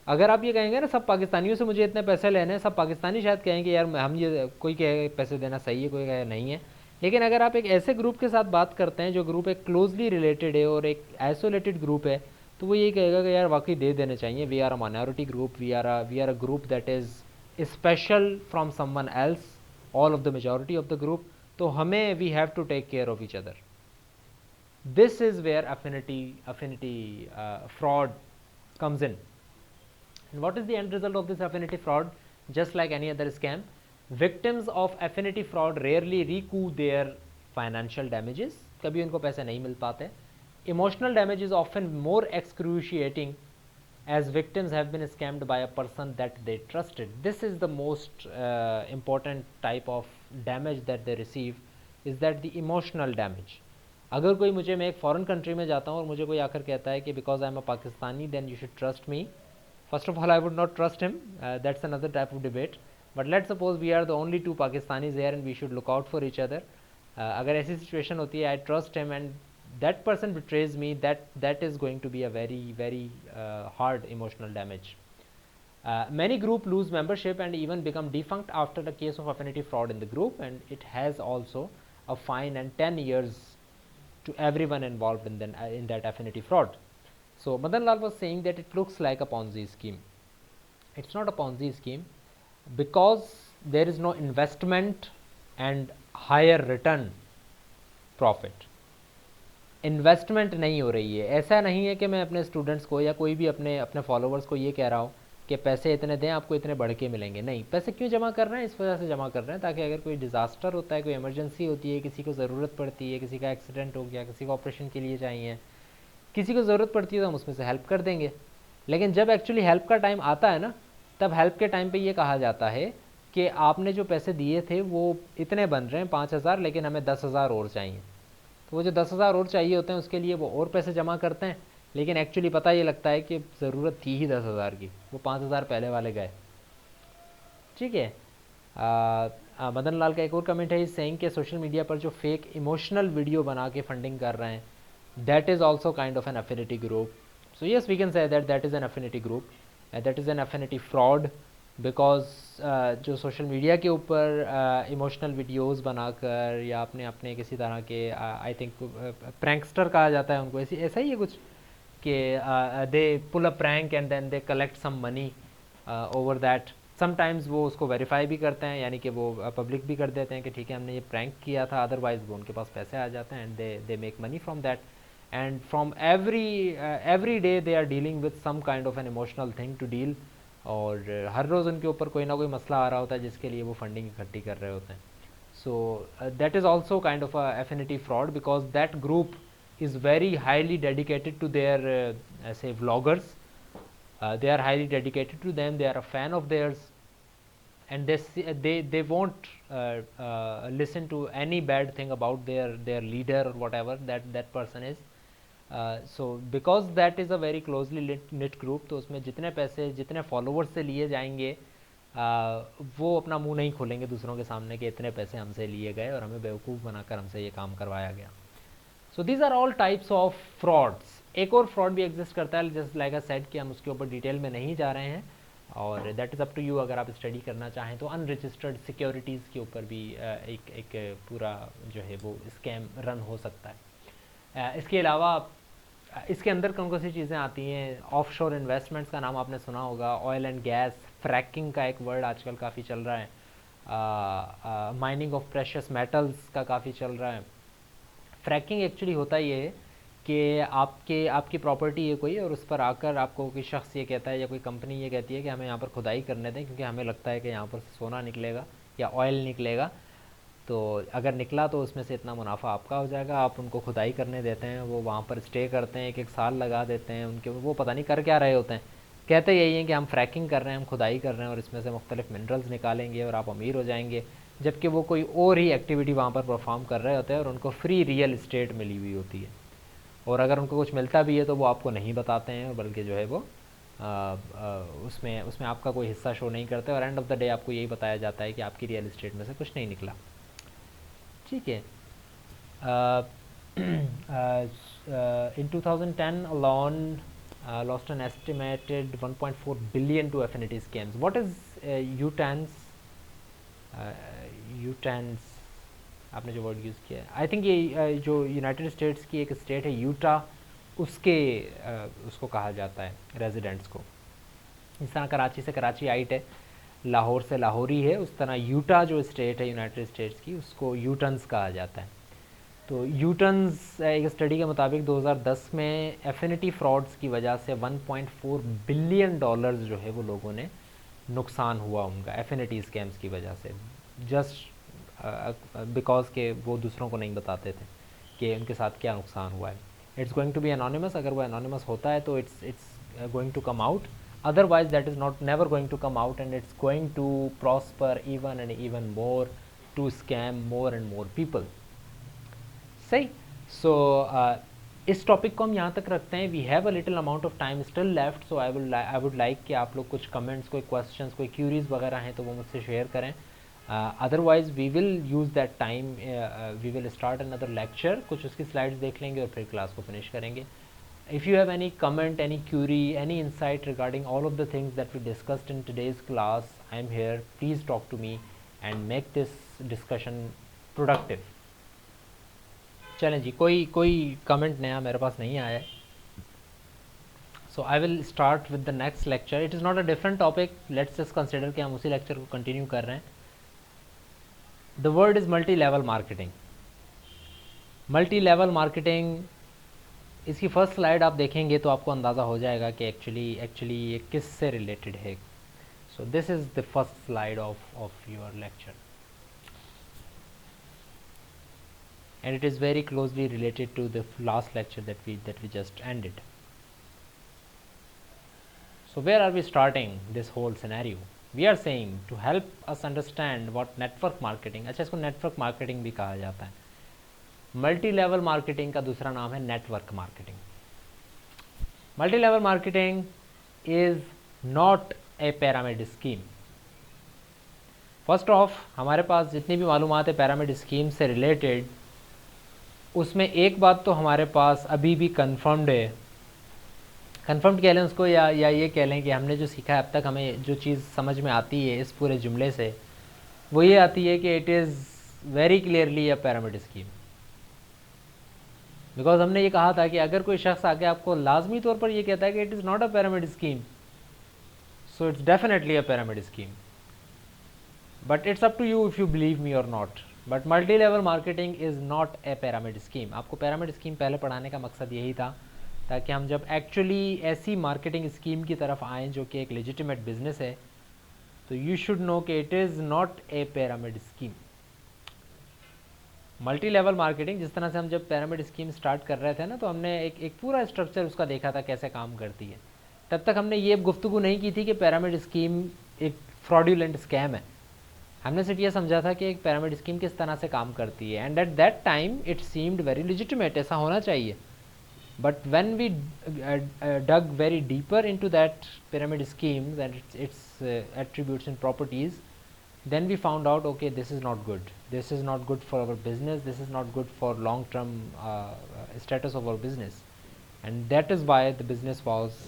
अगर आप ये कहेंगे ना सब पाकिस्तानियों से मुझे इतने पैसे लेने हैं, सब पाकिस्तानी शायद कहेंगे यार हम ये, कोई कहे पैसे देना सही है, कोई कहे नहीं है। लेकिन अगर आप एक ऐसे ग्रुप के साथ बात करते हैं जो ग्रुप एक क्लोजली रिलेटेड है और एक आइसोलेटेड ग्रुप है, तो वो ये कहेगा कि यार वाकई दे देने चाहिए, we are a minority group, we are a group that is special from someone else, all of the majority of the group, तो हमें we have to take care of each other. This is where affinity fraud comes in. And what is the end result of this affinity fraud? Just like any other scam, victims of affinity fraud rarely recoup their financial damages. कभी उनको पैसे नहीं मिल पाते. Emotional damage is often more excruciating as victims have been scammed by a person that they trusted. This is the most important type of damage that they receive, is that the emotional damage. अगर कोई मुझे, मैं एक foreign country में जाता हूँ और मुझे कोई आकर कहता है कि because I am a Pakistani then you should trust me, first of all I would not trust him, that's another type of debate, but let's suppose we are the only 2 Pakistanis here and we should look out for each other. अगर ऐसी situation होती है, I trust him and that person betrays me, that is going to be a very hard emotional damage. Many group lose membership and even become defunct after the case of affinity fraud in the group, and it has also a fine and 10 years to everyone involved in that affinity fraud. So Madan Lal was saying that it looks like a Ponzi scheme. It's not a Ponzi scheme because there is no investment and higher return profit. Investment नहीं हो रही है। ऐसा नहीं है कि मैं अपने स्टूडेंट्स को या कोई भी अपने फॉलोवर्स को ये कह रहा हूँ कि पैसे इतने दें आपको इतने बढ़ के मिलेंगे। नहीं, पैसे क्यों जमा कर रहे हैं? इस वजह से जमा कर रहे हैं ताकि अगर कोई डिज़ास्टर होता है, कोई इमरजेंसी होती है, किसी को ज़रूरत पड़ती है, किसी का एक्सीडेंट हो गया, किसी को ऑपरेशन के लिए चाहिए, किसी को ज़रूरत पड़ती है, तो हम उसमें से हेल्प कर देंगे। लेकिन जब एक्चुअली हेल्प का टाइम आता है ना, तब हेल्प के टाइम पर ये कहा जाता है कि आपने जो पैसे दिए थे वो इतने बन रहे हैं 5,000, लेकिन हमें 10,000 और चाहिए। तो वो जो 10,000 और चाहिए होते हैं उसके लिए वो और पैसे जमा करते हैं, लेकिन एक्चुअली पता ये लगता है कि ज़रूरत थी ही 10,000 की, वो 5,000 पहले वाले गए। ठीक है। मदन लाल का एक और कमेंट है, इस सेइंग के सोशल मीडिया पर जो फेक इमोशनल वीडियो बना के फंडिंग कर रहे हैं, that is also kind of an affinity group. So yes we can say that is an affinity group, that is an affinity fraud, because जो social media के ऊपर इमोशनल वीडियोस बनाकर या अपने किसी तरह के, आई थिंक प्रैंकस्टर कहा जाता है उनको, ऐसा ही है कुछ, कि they pull a prank and then they collect some money over that. Sometimes वो उसको वेरीफाई भी करते हैं, यानी कि वो पब्लिक भी कर देते हैं कि ठीक है हमने ये प्रैंक किया था, अदरवाइज वो उनके पास पैसे आ जाते हैं and they make money from that. And from every day they are dealing with some kind of an emotional thing to deal, और हर रोज़ उनके ऊपर कोई ना कोई मसला आ रहा होता है जिसके लिए वो फंडिंग इकट्ठी कर रहे होते हैं। So that is also kind of a affinity fraud, because that group is very highly dedicated to their say vloggers, they are highly dedicated to them, they are a fan of theirs, and they won't listen to any bad thing about their leader or whatever that person is. So because that is a very closely knit group, तो उसमें जितने पैसे जितने followers से लिए जाएंगे वो अपना मुंह नहीं खोलेंगे दूसरों के सामने कि इतने पैसे हमसे लिए गए और हमें बेवकूफ़ बनाकर हमसे ये काम करवाया गया। So these are all types of frauds. एक और फ्रॉड भी एग्जिस्ट करता है, जस्ट लाइक अ सेड कि हम उसके ऊपर डिटेल में नहीं जा रहे हैं, और that is up to you. अगर आप स्टडी करना चाहें तो अनरजिस्टर्ड सिक्योरिटीज़ के ऊपर भी एक पूरा जो है वो स्कैम रन हो सकता है। इसके अलावा इसके अंदर कौन कौन सी चीज़ें आती हैं? ऑफशोर इन्वेस्टमेंट्स का नाम आपने सुना होगा, ऑयल एंड गैस, फ्रैकिंग का एक वर्ड आजकल काफ़ी चल रहा है, माइनिंग ऑफ प्रेशियस मेटल्स का काफ़ी चल रहा है। फ्रैकिंग एक्चुअली होता ये है कि आपकी प्रॉपर्टी है कोई, और उस पर आकर आपको कोई शख्स ये कहता है या कोई कंपनी ये कहती है कि हमें यहाँ पर खुदाई करने दें क्योंकि हमें लगता है कि यहाँ पर सोना निकलेगा या ऑयल निकलेगा, तो अगर निकला तो उसमें से इतना मुनाफा आपका हो जाएगा। आप उनको खुदाई करने देते हैं, वो वहाँ पर स्टे करते हैं, एक एक साल लगा देते हैं, उनके वो पता नहीं कर क्या रहे होते हैं, कहते यही हैं कि हम फ्रैकिंग कर रहे हैं, हम खुदाई कर रहे हैं और इसमें से मुख्तलिफ मिनरल्स निकालेंगे और आप अमीर हो जाएंगे, जबकि वो कोई और ही एक्टिविटी वहाँ पर परफॉर्म कर रहे होते हैं और उनको फ्री रियल इस्टेट मिली हुई होती है। और अगर उनको कुछ मिलता भी है तो वो आपको नहीं बताते हैं, बल्कि जो है वो उसमें उसमें आपका कोई हिस्सा शो नहीं करते, और एंड ऑफ द डे आपको यही बताया जाता है कि आपकी रियल इस्टेट में से कुछ नहीं निकला। ठीक है। In 2010 alone, lost an estimated 1.4 billion to affinity scams. What is UTANs? UTANs आपने जो वर्ड यूज़ किया है, आई थिंक ये जो यूनाइटेड स्टेट्स की एक स्टेट है यूटा, उसके उसको कहा जाता है रेजिडेंट्स को। इस तरह कराची से कराची आइट है, लाहौर से लाहौरी है, उस तरह यूटा जो स्टेट है यूनाइटेड स्टेट्स की, उसको यूटन्स कहा जाता है। तो यूटन्स एक स्टडी के मुताबिक 2010 में एफिनिटी फ्रॉड्स की वजह से 1.4 बिलियन डॉलर्स जो है वो लोगों ने नुकसान हुआ उनका एफिनिटी स्कैम्स की वजह से, जस्ट बिकॉज के वो दूसरों को नहीं बताते थे कि उनके साथ क्या नुकसान हुआ है। It's going to be anonymous, अगर वो एनोनिमस होता है तो it's going to come out, otherwise that is not never going to come out, and it's going to prosper even and even more to scam more and more people. सही। सो इस topic को हम यहाँ तक रखते हैं। We have a little amount of time still left, so I would like कि आप लोग कुछ कमेंट्स, कोई क्वेश्चंस, कोई क्यूरीज वगैरह हैं तो वो मुझसे शेयर करें। Otherwise we will use that time, we will start another lecture, कुछ उसकी स्लाइड्स देख लेंगे और फिर क्लास को फिनिश करेंगे। If you have any comment, any query, any insight regarding all of the things that we discussed in today's class, I am here. Please talk to me and make this discussion productive. चलें जी, कोई comment नया मेरे पास नहीं आया है, so I will start with the next lecture. It is not a different topic, let's just consider कि हम उसी लेक्चर को कंटिन्यू कर रहे हैं। The word is multi level marketing. Multi level marketing, इसकी फर्स्ट स्लाइड आप देखेंगे तो आपको अंदाज़ा हो जाएगा कि एक्चुअली ये किस से रिलेटेड है। So this is the first slide of your lecture, and it is very closely related to the last lecture that we just ended. So where are we starting this whole scenario? We are saying to help us understand what network marketing, अच्छा इसको network marketing भी कहा जाता है। Multi level marketing का दूसरा नाम है network marketing. Multi level marketing is not a pyramid scheme. First of, हमारे पास जितनी भी मालूमात है पैरामिड स्कीम से रिलेटेड, उसमें एक बात तो हमारे पास अभी भी कन्फर्म्ड है, कन्फर्म्ड कह लें उसको, या ये कह लें कि हमने जो सीखा है अब तक, हमें जो चीज़ समझ में आती है इस पूरे जुमले से, वो ये आती है कि it is very clearly a pyramid scheme. Because हमने ये कहा था कि अगर कोई शख्स आके आपको लाजमी तौर पर ये कहता है कि it is not a pyramid scheme, so it's definitely a pyramid scheme, but it's up to you if you believe me और not. But multi level marketing is not a pyramid scheme. आपको pyramid scheme पहले पढ़ाने का मकसद यही था ताकि हम जब एक्चुअली ऐसी मार्केटिंग स्कीम की तरफ आएँ जो कि एक लेजिटिमेट बिजनेस है, तो यू शुड नो कि it is not a pyramid scheme. Multi level marketing, जिस तरह से हम जब पैरामिड स्कीम स्टार्ट कर रहे थे ना, तो हमने एक पूरा स्ट्रक्चर उसका देखा था कैसे काम करती है। तब तक हमने ये गुफ्तगू नहीं की थी कि पैरामिड स्कीम एक फ्रॉड्यूलेंट स्कैम है। हमने सिर्फ ये समझा था कि एक पैरामिड स्कीम किस तरह से काम करती है, and at that time it seemed very legitimate, ऐसा होना चाहिए। But when we dug very deeper into that pyramid schemes and its attributes and properties, then we found out, okay, this is not good, this is not good for our business, this is not good for long term status of our business, and that is why the business was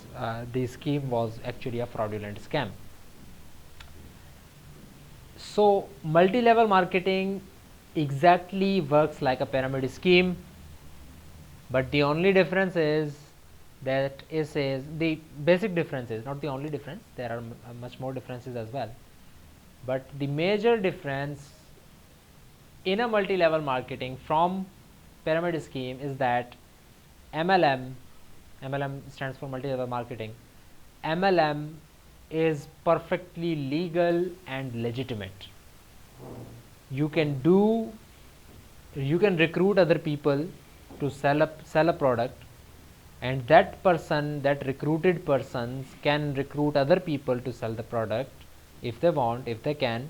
the scheme was actually a fraudulent scam. So multi level marketing exactly works like a pyramid scheme, but the only difference is that is the basic difference is not the only difference, there are much more differences as well, but the major difference in a multi-level marketing from pyramid scheme is that MLM stands for multi-level marketing. MLM is perfectly legal and legitimate. You can recruit other people to sell a product, and that recruited persons can recruit other people to sell the product if they want, if they can,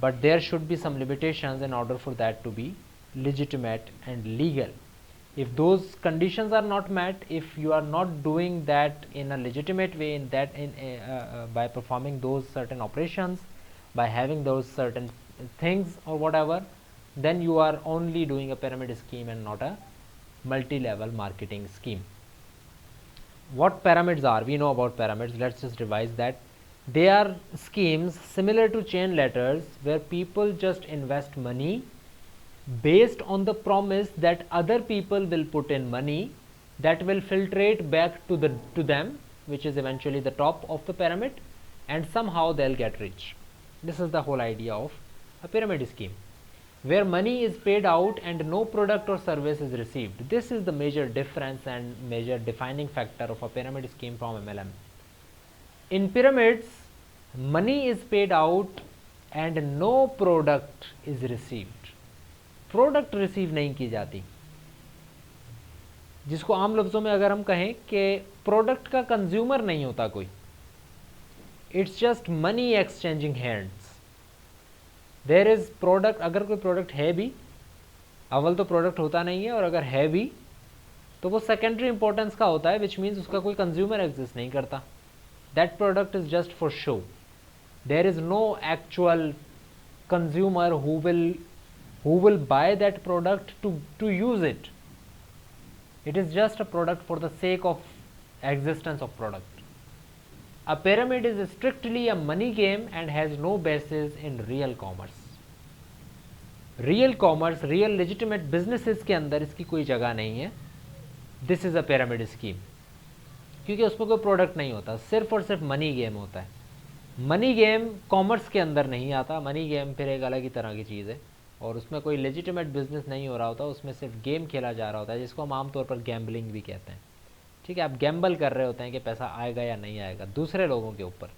but there should be some limitations in order for that to be legitimate and legal. If those conditions are not met, if you are not doing that in a legitimate way, by performing those certain operations, by having those certain things or whatever, then you are only doing a pyramid scheme and not a multi-level marketing scheme. What pyramids are? We know about pyramids. Let's just revise that. They are schemes similar to chain letters where people just invest money based on the promise that other people will put in money that will filtrate back to them, which is eventually the top of the pyramid, and somehow they'll get rich. This is the whole idea of a pyramid scheme, where money is paid out and no product or service is received. This is the major difference and major defining factor of a pyramid scheme from MLM. In pyramids, money is paid out and no product is received. Product receive नहीं की जाती, जिसको आम लफ्ज़ों में अगर हम कहें कि प्रोडक्ट का कंज्यूमर नहीं होता कोई, it's just money exchanging hands. There is product, अगर कोई प्रोडक्ट है भी, अव्वल तो प्रोडक्ट होता नहीं है, और अगर है भी तो वो सेकेंडरी इंपॉर्टेंस का होता है, विच मीन्स उसका कोई कंज्यूमर एग्जिस्ट नहीं करता. That product is just for show. There is no actual consumer who will buy that product to use it. It is just a product for the sake of existence of product. A pyramid is strictly a money game and has no basis in real commerce. real legitimate businesses के अंदर इसकी कोई जगह नहीं है. This is a pyramid scheme, क्योंकि उसमें कोई प्रोडक्ट नहीं होता, सिर्फ और सिर्फ मनी गेम होता है. मनी गेम कॉमर्स के अंदर नहीं आता. मनी गेम फिर एक अलग ही तरह की चीज़ है, और उसमें कोई लेजिटिमेट बिजनेस नहीं हो रहा होता, उसमें सिर्फ गेम खेला जा रहा होता है, जिसको हम आमतौर पर गैम्बलिंग भी कहते हैं. ठीक है, आप गैम्बल कर रहे होते हैं कि पैसा आएगा या नहीं आएगा दूसरे लोगों के ऊपर,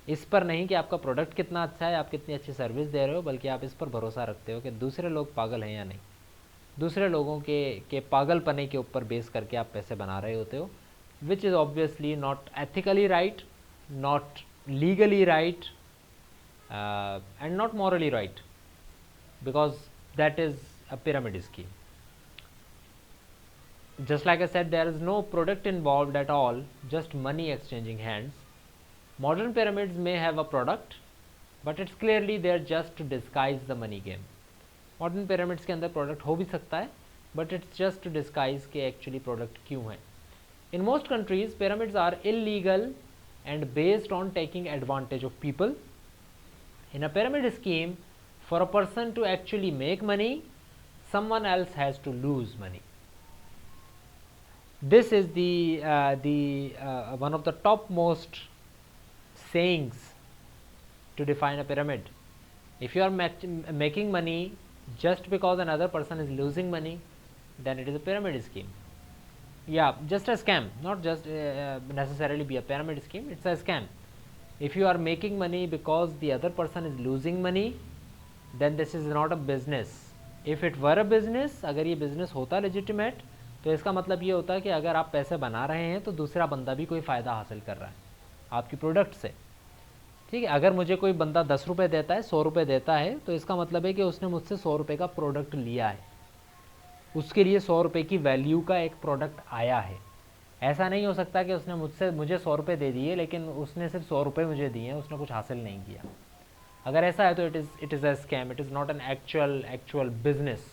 इस पर नहीं कि आपका प्रोडक्ट कितना अच्छा है, आप कितनी अच्छी सर्विस दे रहे हो, बल्कि आप इस पर भरोसा रखते हो कि दूसरे लोग पागल हैं या नहीं. दूसरे लोगों के पागलपने के ऊपर बेस करके आप पैसे बना रहे होते हो, which is obviously not ethically right, not legally right, and not morally right, because that is a pyramid scheme. Just like I said, there is no product involved at all, just money exchanging hands. Modern pyramids may have a product, but it's clearly there just to disguise the money game. Modern pyramids के अंदर product हो भी सकता है, but it's just to disguise कि actually product क्यों है. In most countries, pyramids are illegal and based on taking advantage of people. In a pyramid scheme, for a person to actually make money, someone else has to lose money. This is the one of the topmost sayings to define a pyramid. If you are making money just because another person is losing money, then it is a pyramid scheme. Yeah, just a scam, not just necessarily be a pyramid scheme, it's a scam. If you are making money because the other person is losing money, then this is not a business. If it were a business, अगर ये business होता legitimate, तो इसका मतलब ये होता है कि अगर आप पैसे बना रहे हैं तो दूसरा बंदा भी कोई फ़ायदा हासिल कर रहा है आपकी प्रोडक्ट से. ठीक है, अगर मुझे कोई बंदा 10 रुपये देता है, 100 रुपये देता है, तो इसका मतलब है कि उसने मुझसे 100 रुपये का प्रोडक्ट लिया है, उसके लिए 100 रुपये की वैल्यू का एक प्रोडक्ट आया है. ऐसा नहीं हो सकता कि उसने मुझे 100 रुपये दे दिए लेकिन उसने सिर्फ 100 रुपये मुझे दिए हैं, उसने कुछ हासिल नहीं किया. अगर ऐसा है तो it is a scam, it is not an actual business.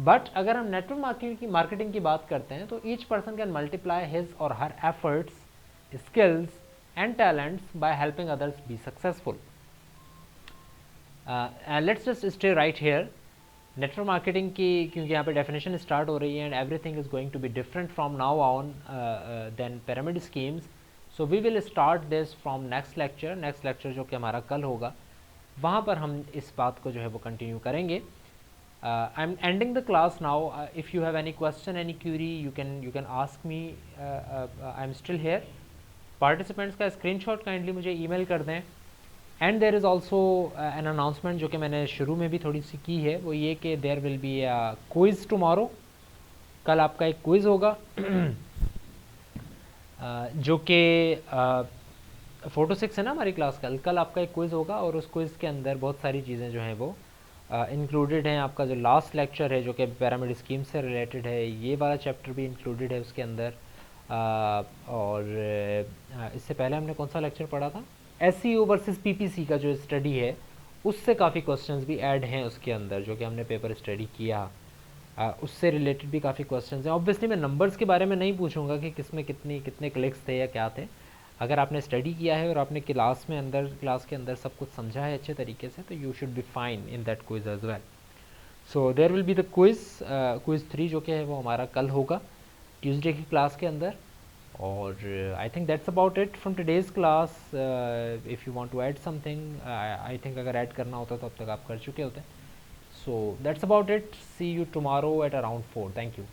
But अगर हम नेटवर्क मार्केटिंग की बात करते हैं तो each person can multiply his और her efforts, skills and talents by helping others be successful. Let's just stay right here. Network marketing की क्योंकि यहाँ पे डेफिनेशन स्टार्ट हो रही है and everything is going to be different from now on then pyramid schemes. So we will start this from next lecture जो कि हमारा कल होगा, वहाँ पर हम इस बात को जो है वो कंटिन्यू करेंगे. I'm ending the class now. If you have any question, any query, you can ask me. I'm still here. Participants का screenshot kindly मुझे email कर दें. And there is also an announcement जो कि मैंने शुरू में भी थोड़ी सी की है, वो ये कि there will be quiz tomorrow. कल आपका एक क्विज़ होगा जो कि फोटो 6 है ना हमारी क्लास. कल आपका एक क्विज़ होगा और उस क्विज़ के अंदर बहुत सारी चीज़ें जो हैं वो इंक्लूडेड हैं. आपका जो लास्ट लेक्चर है जो कि पिरामिड स्कीम से रिलेटेड है, ये वाला चैप्टर भी इंक्लूडेड है उसके अंदर. और इससे पहले हमने कौन सा लेक्चर पढ़ा था, SEO वर्सेस PPC का जो स्टडी है, उससे काफ़ी क्वेश्चंस भी ऐड हैं उसके अंदर जो कि हमने पेपर स्टडी किया. उससे रिलेटेड भी काफ़ी क्वेश्चंस हैं. ऑब्वियसली मैं नंबर्स के बारे में नहीं पूछूंगा कि किसमें कितने क्लिक्स थे या क्या थे. अगर आपने स्टडी किया है और आपने क्लास के अंदर सब कुछ समझा है अच्छे तरीके से, तो you should be fine in that quiz as well. So there will be the quiz 3 जो कि है वो हमारा कल होगा ट्यूसडे की क्लास के अंदर. और I think that's about it from today's class. If you want to add something, I think अगर ऐड करना होता तो अब तक आप कर चुके होते. So that's about it. See you tomorrow at around 4. Thank you.